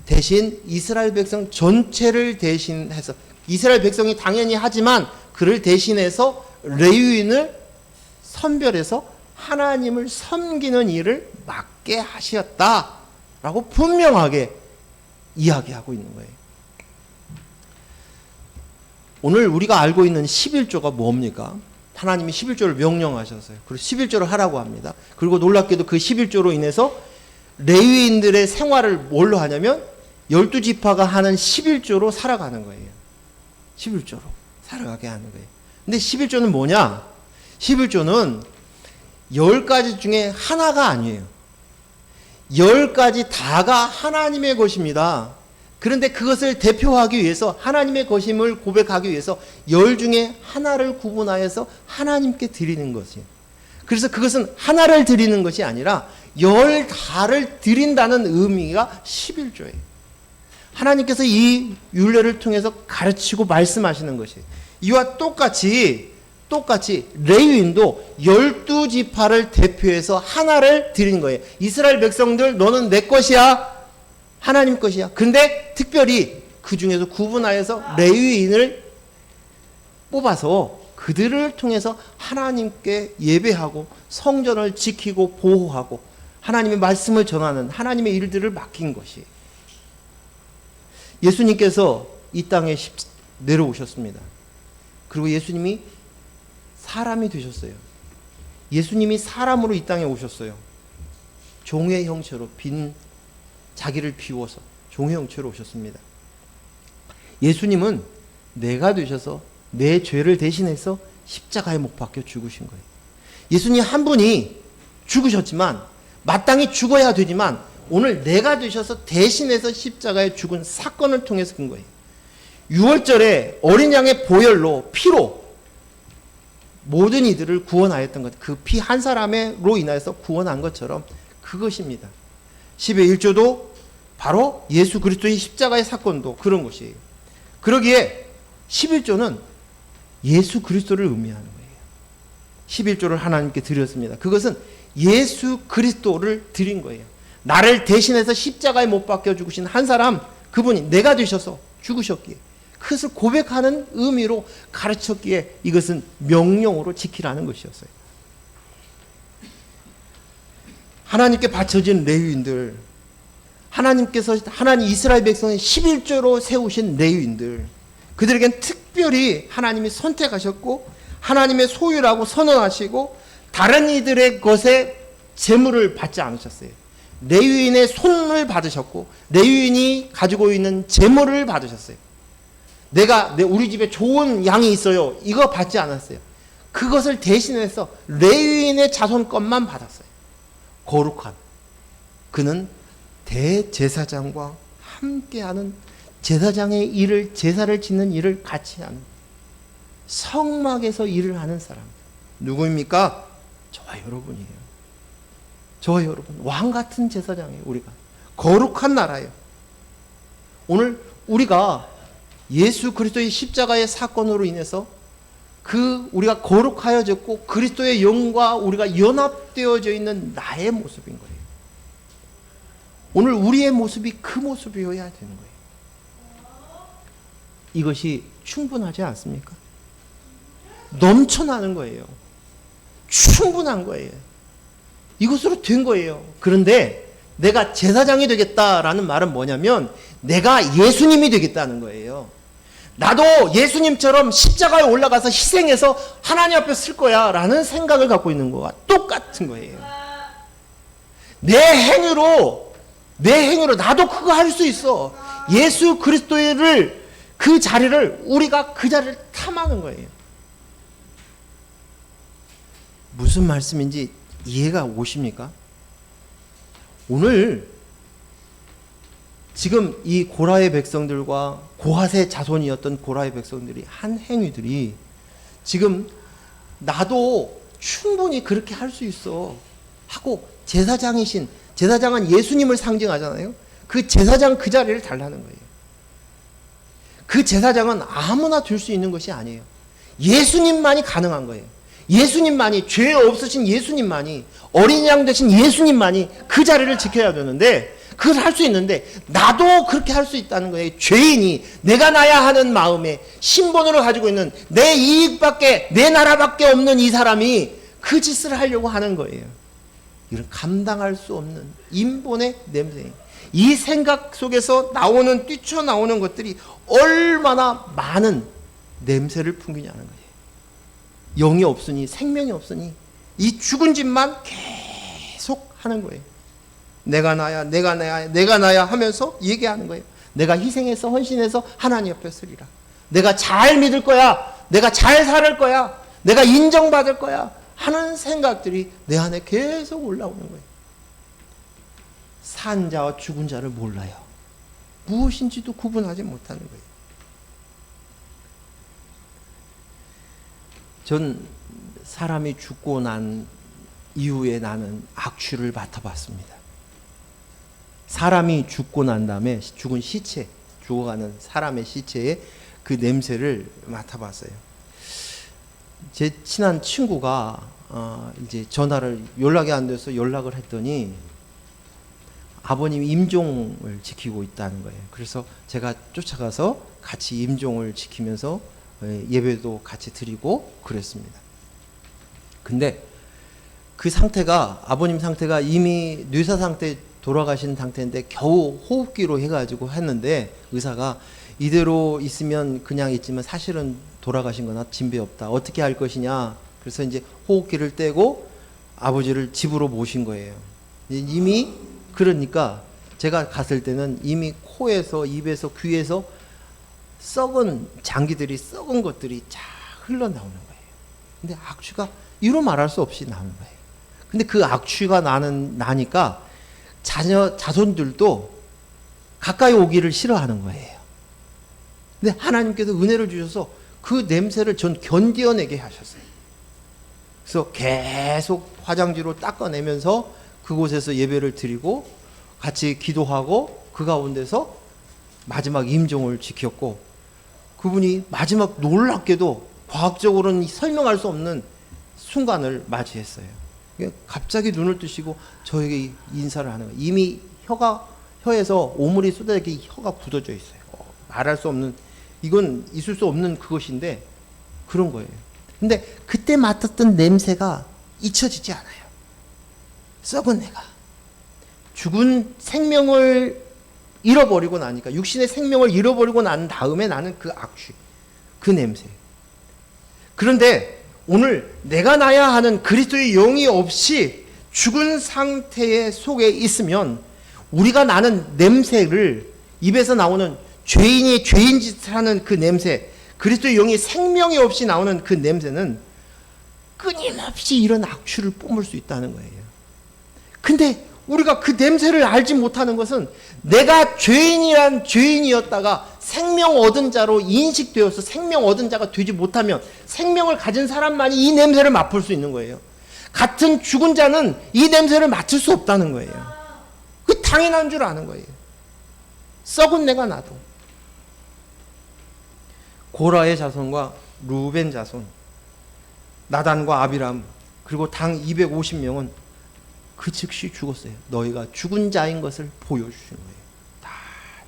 대신 이스라엘 백성 전체를 대신해서, 이스라엘 백성이 당연히 하지만 그를 대신해서 레위인을 선별해서 하나님을 섬기는 일을 맡게 하셨다라고 분명하게 이야기하고 있는 거예요. 오늘 우리가 알고 있는 11조가 뭡니까? 하나님이 11조를 명령하셨어요. 그리고 11조를 하라고 합니다. 그리고 놀랍게도 그 11조로 인해서 레위인들의 생활을 뭘로 하냐면 12지파가 하는 11조로 살아가는 거예요. 11조로 살아가게 하는 거예요. 근데 11조는 뭐냐? 11조는 10가지 중에 하나가 아니에요. 10가지 다가 하나님의 것입니다. 그런데 그것을 대표하기 위해서, 하나님의 것임을 고백하기 위해서 10 중에 하나를 구분하여서 하나님께 드리는 것이에요. 그래서 그것은 하나를 드리는 것이 아니라 10 다를 드린다는 의미가 11조예요. 하나님께서 이 율례를 통해서 가르치고 말씀하시는 것이에요. 이와 똑같이 레위인도 12지파를 대표해서 하나를 드리는 거예요. 이스라엘 백성들, 너는 내 것이야, 하나님 것이야. 근데 특별히 그 중에서 구분하여서 레위인을 뽑아서 그들을 통해서 하나님께 예배하고 성전을 지키고 보호하고 하나님의 말씀을 전하는 하나님의 일들을 맡긴 것이에요. 예수님께서 이 땅에 내려오셨습니다. 그리고 예수님이 사람이 되셨어요. 예수님이 사람으로 이 땅에 오셨어요. 종의 형체로, 자기를 비워서 종의 형체로 오셨습니다. 예수님은 내가 되셔서 내 죄를 대신해서 십자가에 못 박혀 죽으신 거예요. 예수님 한 분이 죽으셨지만, 마땅히 죽어야 되지만 오늘 내가 되셔서 대신해서 십자가에 죽은 사건을 통해서 그 거예요. 6월절에 어린 양의 보혈로, 피로 모든 이들을 구원하였던 것, 그 피 한 사람으로 인하여서 구원한 것처럼 그것입니다. 10의 1조도 바로 예수 그리스도의 십자가의 사건도 그런 것이에요. 그러기에 11조는 예수 그리스도를 의미하는 거예요. 11조를 하나님께 드렸습니다. 그것은 예수 그리스도를 드린 거예요. 나를 대신해서 십자가에 못 박혀 죽으신 한 사람, 그분이 내가 되셔서 죽으셨기에, 그것을 고백하는 의미로 가르쳤기에 이것은 명령으로 지키라는 것이었어요. 하나님께 바쳐진 레위인들, 하나님께서 하나님 이스라엘 백성의 11조로 세우신 레위인들, 그들에겐 특별히 하나님이 선택하셨고 하나님의 소유라고 선언하시고 다른 이들의 것에 재물을 받지 않으셨어요. 레위인의 손을 받으셨고 레위인이 가지고 있는 재물을 받으셨어요. 우리 집에 좋은 양이 있어요, 이거 받지 않았어요. 그것을 대신해서 레위인의 자손 것만 받았어요. 거룩한, 그는 대제사장과 함께하는, 제사장의 일을, 제사를 짓는 일을 같이 하는, 성막에서 일을 하는 사람, 누구입니까? 저와 여러분이에요. 저와 여러분, 왕같은 제사장이에요. 우리가 거룩한 나라예요. 오늘 우리가 예수 그리스도의 십자가의 사건으로 인해서 우리가 거룩하여졌고 그리스도의 영과 우리가 연합되어져 있는 나의 모습인 거예요. 오늘 우리의 모습이 그 모습이어야 되는 거예요. 이것이 충분하지 않습니까? 넘쳐나는 거예요. 충분한 거예요. 이것으로 된 거예요. 그런데 내가 제사장이 되겠다라는 말은 뭐냐면 내가 예수님이 되겠다는 거예요. 나도 예수님처럼 십자가에 올라가서 희생해서 하나님 앞에 쓸 거야 라는 생각을 갖고 있는 거와 똑같은 거예요. 내 행위로 나도 그거 할 수 있어. 예수 그리스도를, 그 자리를, 우리가 그 자리를 탐하는 거예요. 무슨 말씀인지 이해가 오십니까? 오늘 지금 이 고라의 백성들과 고핫의 자손이었던 고라의 백성들이 한 행위들이 지금 나도 충분히 그렇게 할 수 있어. 하고 제사장은 예수님을 상징하잖아요. 그 제사장 그 자리를 달라는 거예요. 그 제사장은 아무나 들 수 있는 것이 아니에요. 예수님만이 가능한 거예요. 예수님만이, 죄 없으신 예수님만이, 어린 양 되신 예수님만이 그 자리를 지켜야 되는데, 그걸 할 수 있는데, 나도 그렇게 할 수 있다는 거예요. 죄인이 내가 나야 하는 마음에 신분으로 가지고 있는 내 이익밖에, 내 나라밖에 없는 이 사람이 그 짓을 하려고 하는 거예요. 이런 감당할 수 없는 인본의 냄새. 이 생각 속에서 뛰쳐나오는 것들이 얼마나 많은 냄새를 풍기냐는 거예요. 영이 없으니, 생명이 없으니 이 죽은 짓만 계속 하는 거예요. 내가 나야, 내가 나야, 내가 나야 하면서 얘기하는 거예요. 내가 희생해서 헌신해서 하나님 옆에 서리라. 내가 잘 믿을 거야. 내가 잘 살 거야. 내가 인정받을 거야. 하는 생각들이 내 안에 계속 올라오는 거예요. 산 자와 죽은 자를 몰라요. 무엇인지도 구분하지 못하는 거예요. 전 사람이 죽고 난 이후에 나는 악취를 맡아봤습니다. 사람이 죽고 난 다음에 죽은 시체, 죽어가는 사람의 시체에 그 냄새를 맡아봤어요. 제 친한 친구가 이제 연락이 안 돼서 연락을 했더니 아버님 임종을 지키고 있다는 거예요. 그래서 제가 쫓아가서 같이 임종을 지키면서 예배도 같이 드리고 그랬습니다. 근데 그 상태가, 아버님 상태가 이미 뇌사 상태 돌아가신 상태인데 겨우 호흡기로 해가지고 했는데 의사가 이대로 있으면 그냥 있지만 사실은 돌아가신 거나 진배 없다. 어떻게 할 것이냐. 그래서 이제 호흡기를 떼고 아버지를 집으로 모신 거예요. 이미 그러니까 제가 갔을 때는 이미 코에서 입에서 귀에서 썩은 장기들이, 썩은 것들이 쫙 흘러나오는 거예요. 근데 악취가 이루 말할 수 없이 나오는 거예요. 근데 그 악취가 나니까 자손들도 가까이 오기를 싫어하는 거예요. 근데 하나님께서 은혜를 주셔서 그 냄새를 전 견뎌내게 하셨어요. 그래서 계속 화장지로 닦아내면서 그곳에서 예배를 드리고 같이 기도하고 그 가운데서 마지막 임종을 지켰고, 그분이 마지막 놀랍게도 과학적으로는 설명할 수 없는 순간을 맞이했어요. 갑자기 눈을 뜨시고 저에게 인사를 하는 거예요. 이미 혀에서 오물이 쏟아지게 혀가 굳어져 있어요. 말할 수 없는, 이건 있을 수 없는 그것인데 그런 거예요. 근데 그때 맡았던 냄새가 잊혀지지 않아요. 썩은 내가. 죽은 생명을 잃어버리고 나니까, 육신의 생명을 잃어버리고 난 다음에 나는 그 악취, 그 냄새. 그런데 오늘 내가 나야 하는 그리스도의 영이 없이 죽은 상태의 속에 있으면 우리가 나는 냄새를, 입에서 나오는 죄인이 죄인 짓을 하는 그 냄새, 그리스도의 영이 생명이 없이 나오는 그 냄새는 끊임없이 이런 악취를 뿜을 수 있다는 거예요. 근데 우리가 그 냄새를 알지 못하는 것은 내가 죄인이란 죄인이었다가 생명 얻은 자로 인식되어서 생명 얻은 자가 되지 못하면 생명을 가진 사람만이 이 냄새를 맡을 수 있는 거예요. 같은 죽은 자는 이 냄새를 맡을 수 없다는 거예요. 그 당연한 줄 아는 거예요. 썩은 내가 나도. 고라의 자손과 루벤 자손, 나단과 아비람, 그리고 당 250명은 그 즉시 죽었어요. 너희가 죽은 자인 것을 보여주신 거예요. 다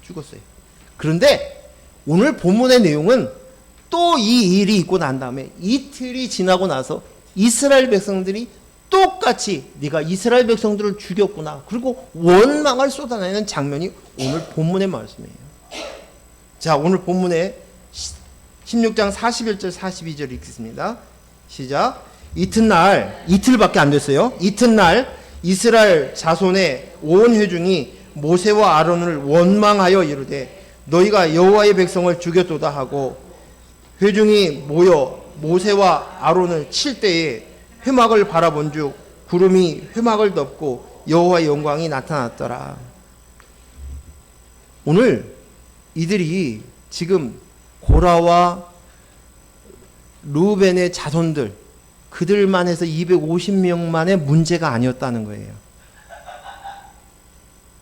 죽었어요. 그런데 오늘 본문의 내용은 또 이 일이 있고 난 다음에 이틀이 지나고 나서 이스라엘 백성들이 똑같이 네가 이스라엘 백성들을 죽였구나, 그리고 원망을 쏟아내는 장면이 오늘 본문의 말씀이에요. 자, 오늘 본문에 16장 41절 42절 읽겠습니다. 시작. 이틀밖에 안 됐어요. 이튿날 이스라엘 자손의 온 회중이 모세와 아론을 원망하여 이르되 너희가 여호와의 백성을 죽였도다 하고, 회중이 모여 모세와 아론을 칠 때에 회막을 바라본즉 구름이 회막을 덮고 여호와의 영광이 나타났더라. 오늘 이들이 지금 고라와 루벤의 자손들, 그들만 해서 250명만의 문제가 아니었다는 거예요.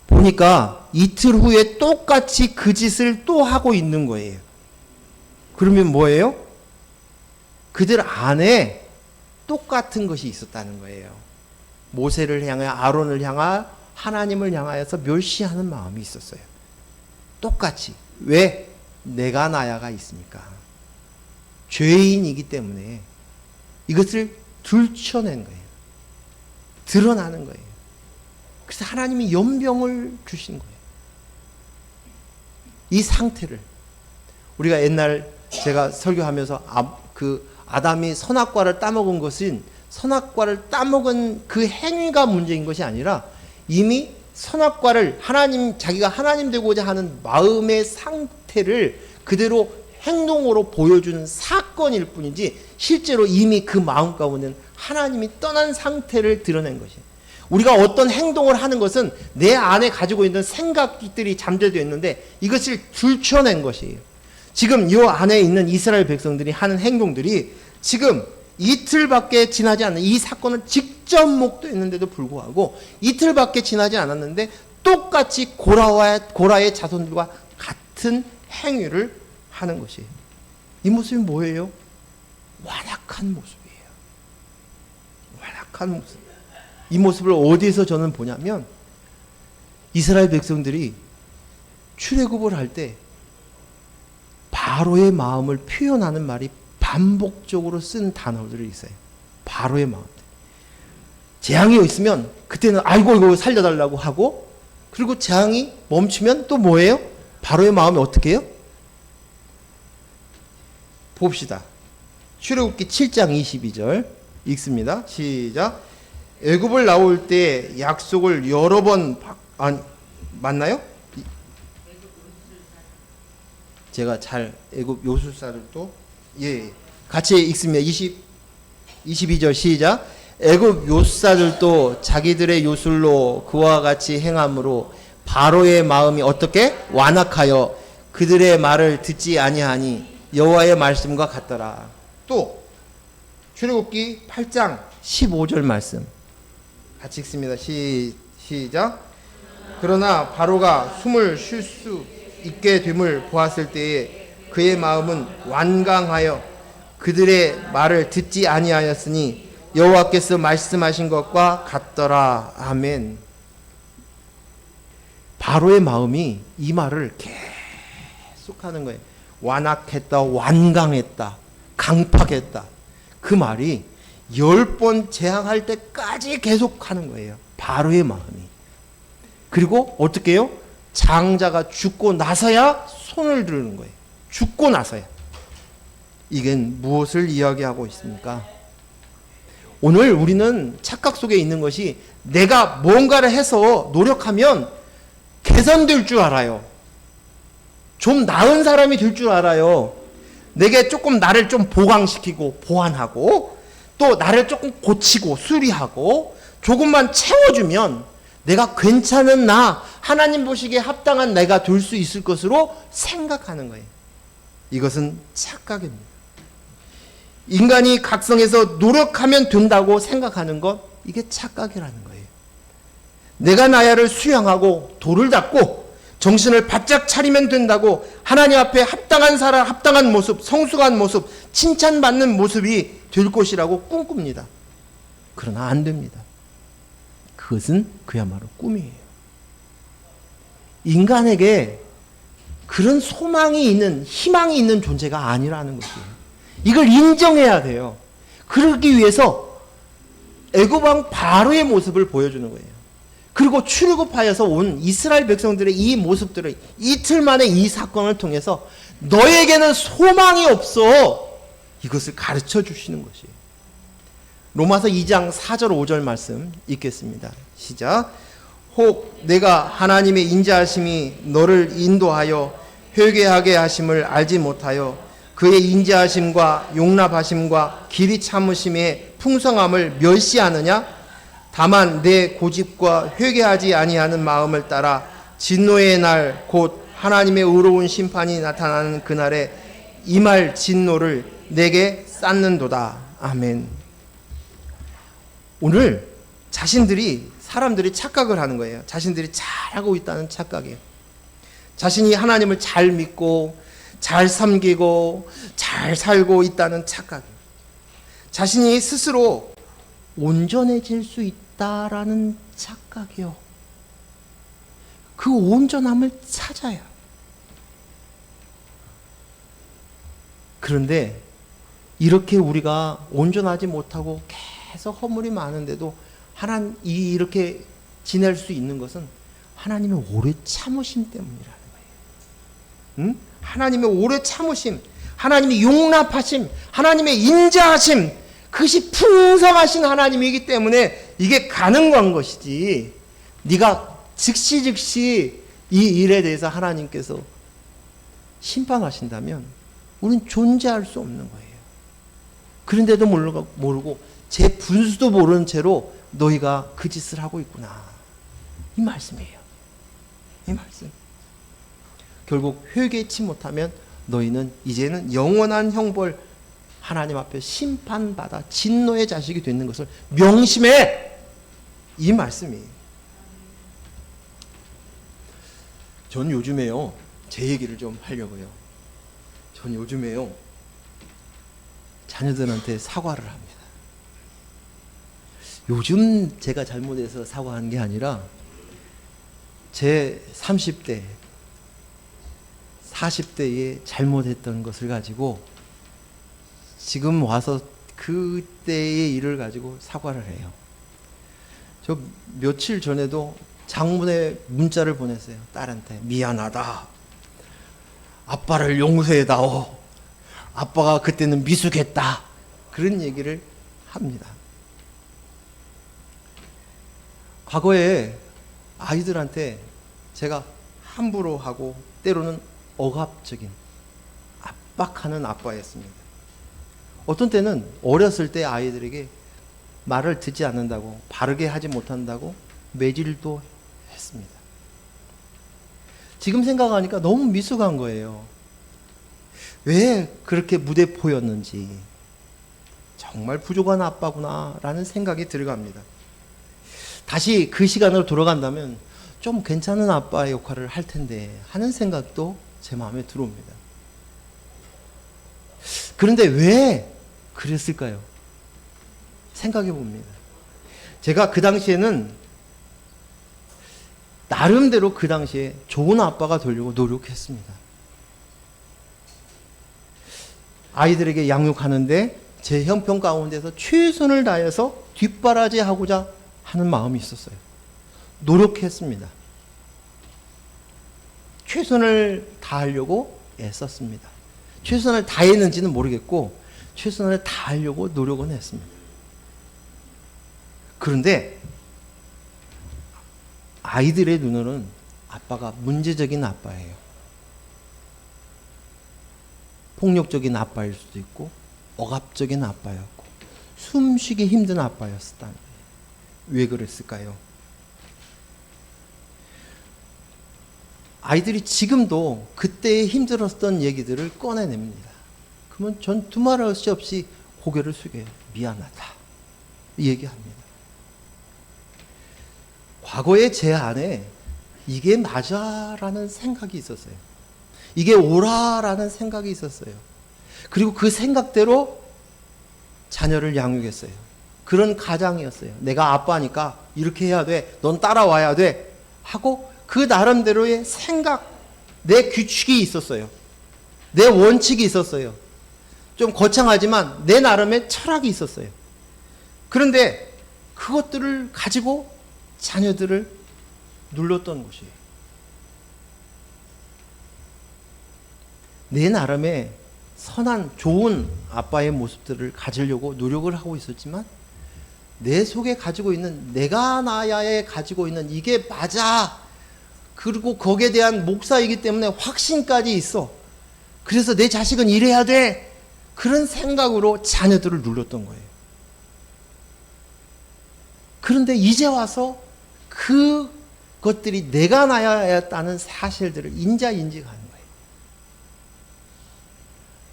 보니까 이틀 후에 똑같이 그 짓을 또 하고 있는 거예요. 그러면 뭐예요? 그들 안에 똑같은 것이 있었다는 거예요. 모세를 향하여 아론을 향하여 하나님을 향하여서 멸시하는 마음이 있었어요. 똑같이. 왜? 내가 나야가 있으니까. 죄인이기 때문에 이것을 들춰낸 거예요. 드러나는 거예요. 그래서 하나님이 연병을 주신 거예요. 이 상태를 우리가 옛날 제가 설교하면서 아담이 선악과를 따먹은 것은 선악과를 따먹은 그 행위가 문제인 것이 아니라 이미 선악과를 자기가 하나님 되고자 하는 마음의 상태를 그대로 행동으로 보여주는 사건일 뿐이지 실제로 이미 그 마음 가운데는 하나님이 떠난 상태를 드러낸 것이에요. 우리가 어떤 행동을 하는 것은 내 안에 가지고 있는 생각들이 잠재되어 있는데 이것을 들춰낸 것이에요. 지금 이 안에 있는 이스라엘 백성들이 하는 행동들이 지금 이틀밖에 지나지 않는 이 사건을 직접 목도했는데도 불구하고 이틀밖에 지나지 않았는데 똑같이 고라의 자손들과 같은 행위를 하는 것이에요. 이 모습이 뭐예요? 완악한 모습이에요. 완악한 모습. 이 모습을 어디에서 저는 보냐면 이스라엘 백성들이 출애굽을 할 때 바로의 마음을 표현하는 말이 반복적으로 쓴 단어들이 있어요. 바로의 마음. 재앙이 있으면 그때는 아이고 이거 살려달라고 하고 그리고 재앙이 멈추면 또 뭐예요? 바로의 마음이 어떻게 해요? 봅시다. 출애굽기 7장 22절 읽습니다. 시작. 애굽을 나올 때 약속을 여러 번 맞나요? 제가 잘 애굽 요술사를 또 같이 읽습니다. 22절 시작. 애굽 요술사들도 자기들의 요술로 그와 같이 행함으로 바로의 마음이 어떻게 완악하여 그들의 말을 듣지 아니하니 여호와의 말씀과 같더라. 또 출애굽기 8장 15절 말씀 같이 읽습니다. 시작. 그러나 바로가 숨을 쉴 수 있게 됨을 보았을 때에 그의 마음은 완강하여 그들의 말을 듣지 아니하였으니 여호와께서 말씀하신 것과 같더라. 아멘. 바로의 마음이 이 말을 계속하는 거예요. 완악했다, 완강했다, 강팍했다. 그 말이 10번 재앙할 때까지 계속하는 거예요. 바로의 마음이. 그리고 어떻게 해요? 장자가 죽고 나서야 손을 드는 거예요. 죽고 나서야. 이게 무엇을 이야기하고 있습니까? 오늘 우리는 착각 속에 있는 것이 내가 뭔가를 해서 노력하면 개선될 줄 알아요. 좀 나은 사람이 될 줄 알아요. 내게 조금 나를 좀 보강시키고 보완하고 또 나를 조금 고치고 수리하고 조금만 채워주면 내가 괜찮은 나, 하나님 보시기에 합당한 내가 될 수 있을 것으로 생각하는 거예요. 이것은 착각입니다. 인간이 각성해서 노력하면 된다고 생각하는 것, 이게 착각이라는 거예요. 내가 나야를 수양하고 돌을 닦고 정신을 바짝 차리면 된다고 하나님 앞에 합당한 사람, 합당한 모습, 성숙한 모습, 칭찬받는 모습이 될 것이라고 꿈꿉니다. 그러나 안 됩니다. 그것은 그야말로 꿈이에요. 인간에게 그런 소망이 있는, 희망이 있는 존재가 아니라는 것이에요. 이걸 인정해야 돼요. 그러기 위해서 애굽 왕 바로의 모습을 보여주는 거예요. 그리고 출애굽하여서 온 이스라엘 백성들의 이 모습들을 이틀 만에 이 사건을 통해서 너에게는 소망이 없어. 이것을 가르쳐 주시는 것이에요. 로마서 2장 4절 5절 말씀 읽겠습니다. 시작. 혹 내가 하나님의 인자하심이 너를 인도하여 회개하게 하심을 알지 못하여 그의 인자하심과 용납하심과 길이 참으심의 풍성함을 멸시하느냐? 다만 내 고집과 회개하지 아니하는 마음을 따라 진노의 날 곧 하나님의 의로운 심판이 나타나는 그날에 임할 진노를 내게 쌓는도다. 아멘. 오늘 사람들이 착각을 하는 거예요. 자신들이 잘하고 있다는 착각이에요. 자신이 하나님을 잘 믿고 잘 섬기고 잘 살고 있다는 착각이에요. 자신이 스스로 온전해질 수 있다라는 착각이요. 그 온전함을 찾아요. 그런데 이렇게 우리가 온전하지 못하고 계속 허물이 많은데도 이렇게 지낼 수 있는 것은 하나님의 오래 참으심 때문이라는 거예요. 응? 하나님의 오래 참으심, 하나님의 용납하심, 하나님의 인자하심, 그것이 풍성하신 하나님이기 때문에 이게 가능한 것이지, 네가 즉시 이 일에 대해서 하나님께서 심판하신다면 우리는 존재할 수 없는 거예요. 그런데도 모르고 제 분수도 모르는 채로 너희가 그 짓을 하고 있구나. 이 말씀이에요. 이 말씀. 결국 회개치 못하면 너희는 이제는 영원한 형벌, 하나님 앞에 심판받아 진노의 자식이 되는 것을 명심해. 이 말씀이에요. 전 요즘에요, 제 얘기를 좀 하려고요. 전 요즘에요, 자녀들한테 사과를 합니다. 요즘 제가 잘못해서 사과하는 게 아니라 제 30대, 40대에 잘못했던 것을 가지고 지금 와서 그때의 일을 가지고 사과를 해요. 저 며칠 전에도 장문의 문자를 보냈어요. 딸한테. 미안하다. 아빠를 용서해다오. 아빠가 그때는 미숙했다. 그런 얘기를 합니다. 과거에 아이들한테 제가 함부로 하고 때로는 억압적인, 압박하는 아빠였습니다. 어떤 때는 어렸을 때 아이들에게 말을 듣지 않는다고, 바르게 하지 못한다고 매질도 했습니다. 지금 생각하니까 너무 미숙한 거예요. 왜 그렇게 무대포였는지, 정말 부족한 아빠구나 라는 생각이 들어갑니다. 다시 그 시간으로 돌아간다면 좀 괜찮은 아빠의 역할을 할 텐데 하는 생각도 제 마음에 들어옵니다. 그런데 왜 그랬을까요? 생각해 봅니다. 제가 그 당시에는 나름대로 그 당시에 좋은 아빠가 되려고 노력했습니다. 아이들에게 양육하는데 제 형편 가운데서 최선을 다해서 뒷바라지하고자 하는 마음이 있었어요. 노력했습니다. 최선을 다하려고 애썼습니다. 최선을 다했는지는 모르겠고 최선을 다하려고 노력은 했습니다. 그런데 아이들의 눈으로는 아빠가 문제적인 아빠예요. 폭력적인 아빠일 수도 있고 억압적인 아빠였고 숨쉬기 힘든 아빠였다는 거예요. 왜 그랬을까요? 아이들이 지금도 그때 힘들었던 얘기들을 꺼내냅니다. 그러면 전 두말할 수 없이 고개를 숙여요. 미안하다. 얘기합니다. 과거에 제 안에 이게 맞아라는 생각이 있었어요. 이게 옳아라는 생각이 있었어요. 그리고 그 생각대로 자녀를 양육했어요. 그런 가장이었어요. 내가 아빠니까 이렇게 해야 돼. 넌 따라와야 돼. 하고 그 나름대로의 생각, 내 규칙이 있었어요. 내 원칙이 있었어요. 좀 거창하지만 내 나름의 철학이 있었어요. 그런데 그것들을 가지고 자녀들을 눌렀던 것이에요. 내 나름의 선한 좋은 아빠의 모습들을 가지려고 노력을 하고 있었지만 내 속에 가지고 있는, 내가 나야에 가지고 있는 이게 맞아. 그리고 거기에 대한 목사이기 때문에 확신까지 있어. 그래서 내 자식은 이래야 돼. 그런 생각으로 자녀들을 눌렀던 거예요. 그런데 이제 와서 그것들이 내가 나야 했다는 사실들을 인지하는 거예요.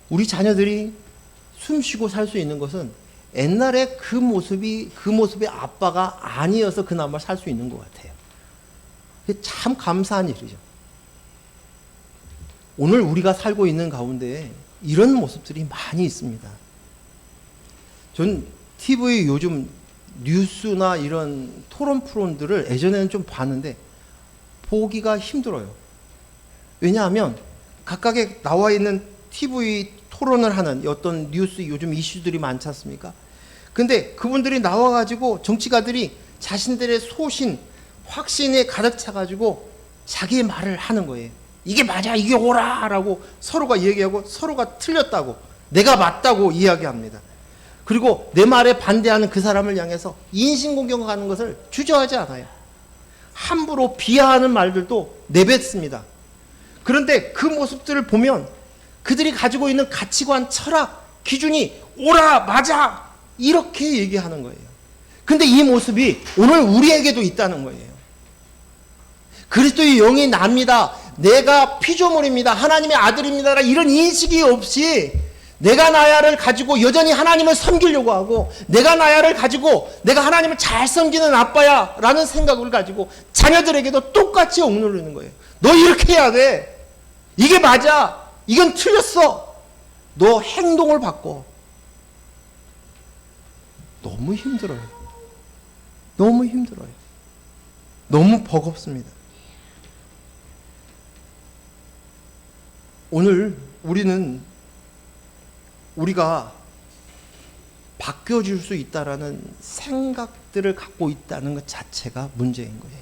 우리 자녀들이 숨쉬고 살 수 있는 것은 옛날에 그 모습이 아빠가 아니어서 그나마 살 수 있는 것 같아요. 참 감사한 일이죠. 오늘 우리가 살고 있는 가운데 이런 모습들이 많이 있습니다. 전 TV 요즘 뉴스나 이런 토론 프로들을 예전에는 좀 봤는데 보기가 힘들어요. 왜냐하면 각각에 나와 있는 TV 토론을 하는 어떤 뉴스 요즘 이슈들이 많지 않습니까? 근데 그분들이 나와가지고 정치가들이 자신들의 소신, 확신에 가득 차가지고 자기의 말을 하는 거예요. 이게 맞아, 이게 옳아 라고 서로가 얘기하고 서로가 틀렸다고, 내가 맞다고 이야기합니다. 그리고 내 말에 반대하는 그 사람을 향해서 인신공격하는 것을 주저하지 않아요. 함부로 비하하는 말들도 내뱉습니다. 그런데 그 모습들을 보면 그들이 가지고 있는 가치관, 철학, 기준이 옳아, 맞아 이렇게 얘기하는 거예요. 근데 이 모습이 오늘 우리에게도 있다는 거예요. 그리스도의 영이 납니다. 내가 피조물입니다. 하나님의 아들입니다. 이런 인식이 없이 내가 나야를 가지고 여전히 하나님을 섬기려고 하고, 내가 나야를 가지고 내가 하나님을 잘 섬기는 아빠야 라는 생각을 가지고 자녀들에게도 똑같이 억누르는 거예요. 너 이렇게 해야 돼. 이게 맞아. 이건 틀렸어. 너 행동을 바꿔. 너무 힘들어요. 너무 힘들어요. 너무 버겁습니다. 오늘 우리가 바뀌어질 수 있다라는 생각들을 갖고 있다는 것 자체가 문제인 거예요.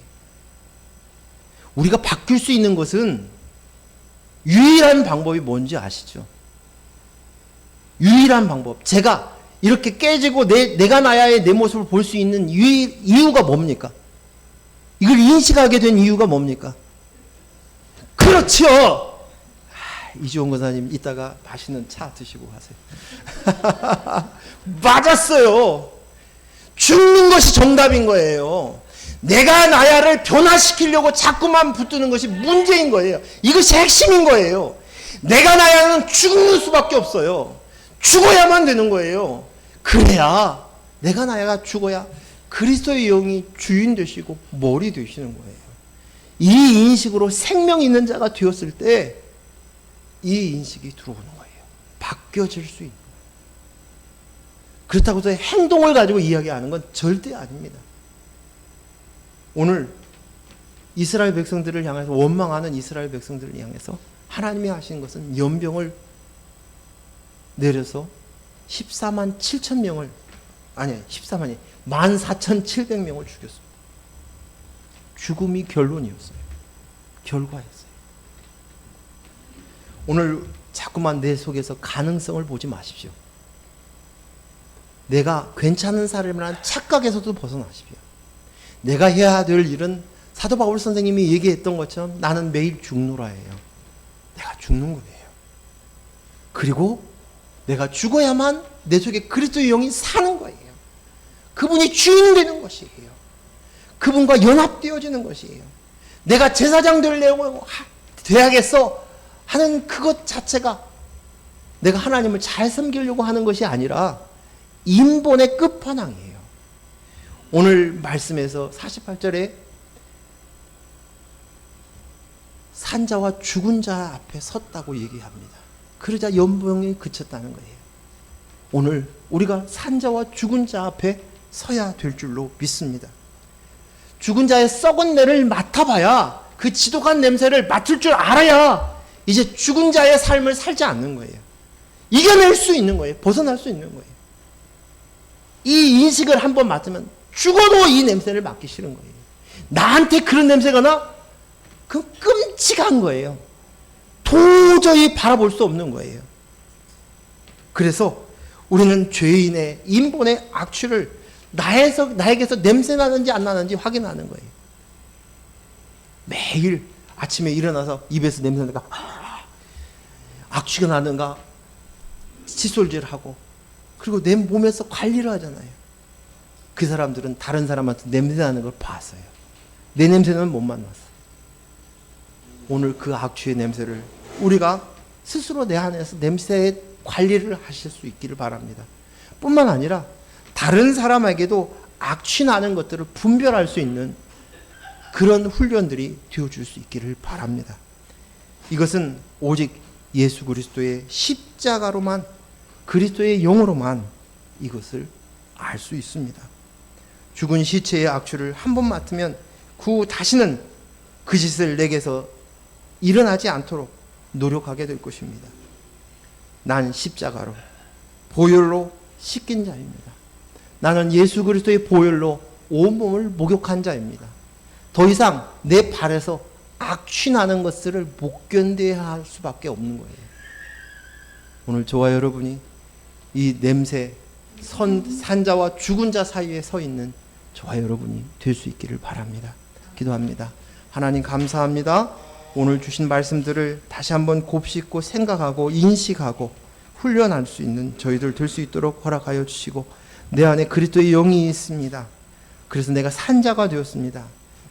우리가 바뀔 수 있는 것은 유일한 방법이 뭔지 아시죠? 유일한 방법. 제가 이렇게 깨지고 내가 나야의 내 모습을 볼 수 있는 이유가 뭡니까? 이걸 인식하게 된 이유가 뭡니까? 그렇죠. 이주원 권사님 이따가 맛있는 차 드시고 가세요. 맞았어요. 죽는 것이 정답인 거예요. 내가 나야를 변화시키려고 자꾸만 붙드는 것이 문제인 거예요. 이것이 핵심인 거예요. 내가 나야는 죽는 수밖에 없어요. 죽어야만 되는 거예요. 그래야 내가 나야가 죽어야 그리스도의 영이 주인 되시고 머리 되시는 거예요. 이 인식으로 생명 있는 자가 되었을 때 이 인식이 들어오는 거예요. 바뀌어질 수 있는 거예요. 그렇다고 해서 행동을 가지고 이야기하는 건 절대 아닙니다. 오늘 이스라엘 백성들을 향해서, 원망하는 이스라엘 백성들을 향해서 하나님이 하신 것은 연병을 내려서 14만 7천 명을, 아니 14만이 14,700명을 죽였습니다. 죽음이 결론이었어요. 결과였어요. 오늘 자꾸만 내 속에서 가능성을 보지 마십시오. 내가 괜찮은 사람이라는 착각에서도 벗어나십시오. 내가 해야 될 일은 사도 바울 선생님이 얘기했던 것처럼 나는 매일 죽노라예요. 내가 죽는 거예요. 그리고 내가 죽어야만 내 속에 그리스도의 영이 사는 거예요. 그분이 주인 되는 것이에요. 그분과 연합되어지는 것이에요. 내가 제사장 되려고 돼야겠어 하는 그것 자체가 내가 하나님을 잘 섬기려고 하는 것이 아니라 인본의 끝판왕이에요. 오늘 말씀에서 48절에 산자와 죽은 자 앞에 섰다고 얘기합니다. 그러자 연병이 그쳤다는 거예요. 오늘 우리가 산자와 죽은 자 앞에 서야 될 줄로 믿습니다. 죽은 자의 썩은 내를 맡아봐야, 그 지독한 냄새를 맡을 줄 알아야 이제 죽은 자의 삶을 살지 않는 거예요. 이겨낼 수 있는 거예요. 벗어날 수 있는 거예요. 이 인식을 한번 맡으면 죽어도 이 냄새를 맡기 싫은 거예요. 나한테 그런 냄새가 나? 그 끔찍한 거예요. 도저히 바라볼 수 없는 거예요. 그래서 우리는 죄인의 인본의 악취를 나에게서 냄새 나는지 안 나는지 확인하는 거예요. 매일 아침에 일어나서 입에서 냄새 나가 악취가 나는가 칫솔질하고, 그리고 내 몸에서 관리를 하잖아요. 그 사람들은 다른 사람한테 냄새 나는 걸 봤어요. 내 냄새는 못 만났어. 오늘 그 악취의 냄새를 우리가 스스로 내 안에서 냄새의 관리를 하실 수 있기를 바랍니다. 뿐만 아니라 다른 사람에게도 악취나는 것들을 분별할 수 있는 그런 훈련들이 되어줄 수 있기를 바랍니다. 이것은 오직 예수 그리스도의 십자가로만, 그리스도의 영으로만 이것을 알 수 있습니다. 죽은 시체의 악취를 한 번 맡으면 그 후 다시는 그 짓을 내게서 일어나지 않도록 노력하게 될 것입니다. 난 십자가로, 보혈로 씻긴 자입니다. 나는 예수 그리스도의 보혈로 온몸을 목욕한 자입니다. 더 이상 내 발에서 악취 나는 것들을 못 견뎌야 할 수밖에 없는 거예요. 오늘 저와 여러분이 이 냄새, 산자와 죽은 자 사이에 서 있는 저와 여러분이 될 수 있기를 바랍니다. 기도합니다. 하나님 감사합니다. 오늘 주신 말씀들을 다시 한번 곱씹고 생각하고 인식하고 훈련할 수 있는 저희들 될 수 있도록 허락하여 주시고, 내 안에 그리스도의 영이 있습니다. 그래서 내가 산자가 되었습니다.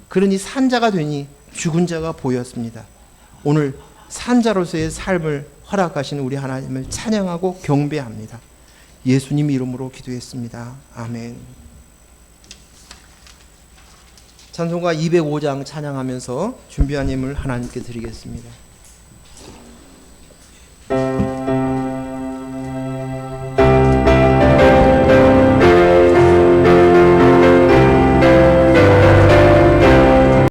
그러니 산자가 되니 죽은 자가 보였습니다. 오늘 산자로서의 삶을 허락하신 우리 하나님을 찬양하고 경배합니다. 예수님 이름으로 기도했습니다. 아멘. 찬송가 205장 찬양하면서 준비한 예물 하나님께 드리겠습니다.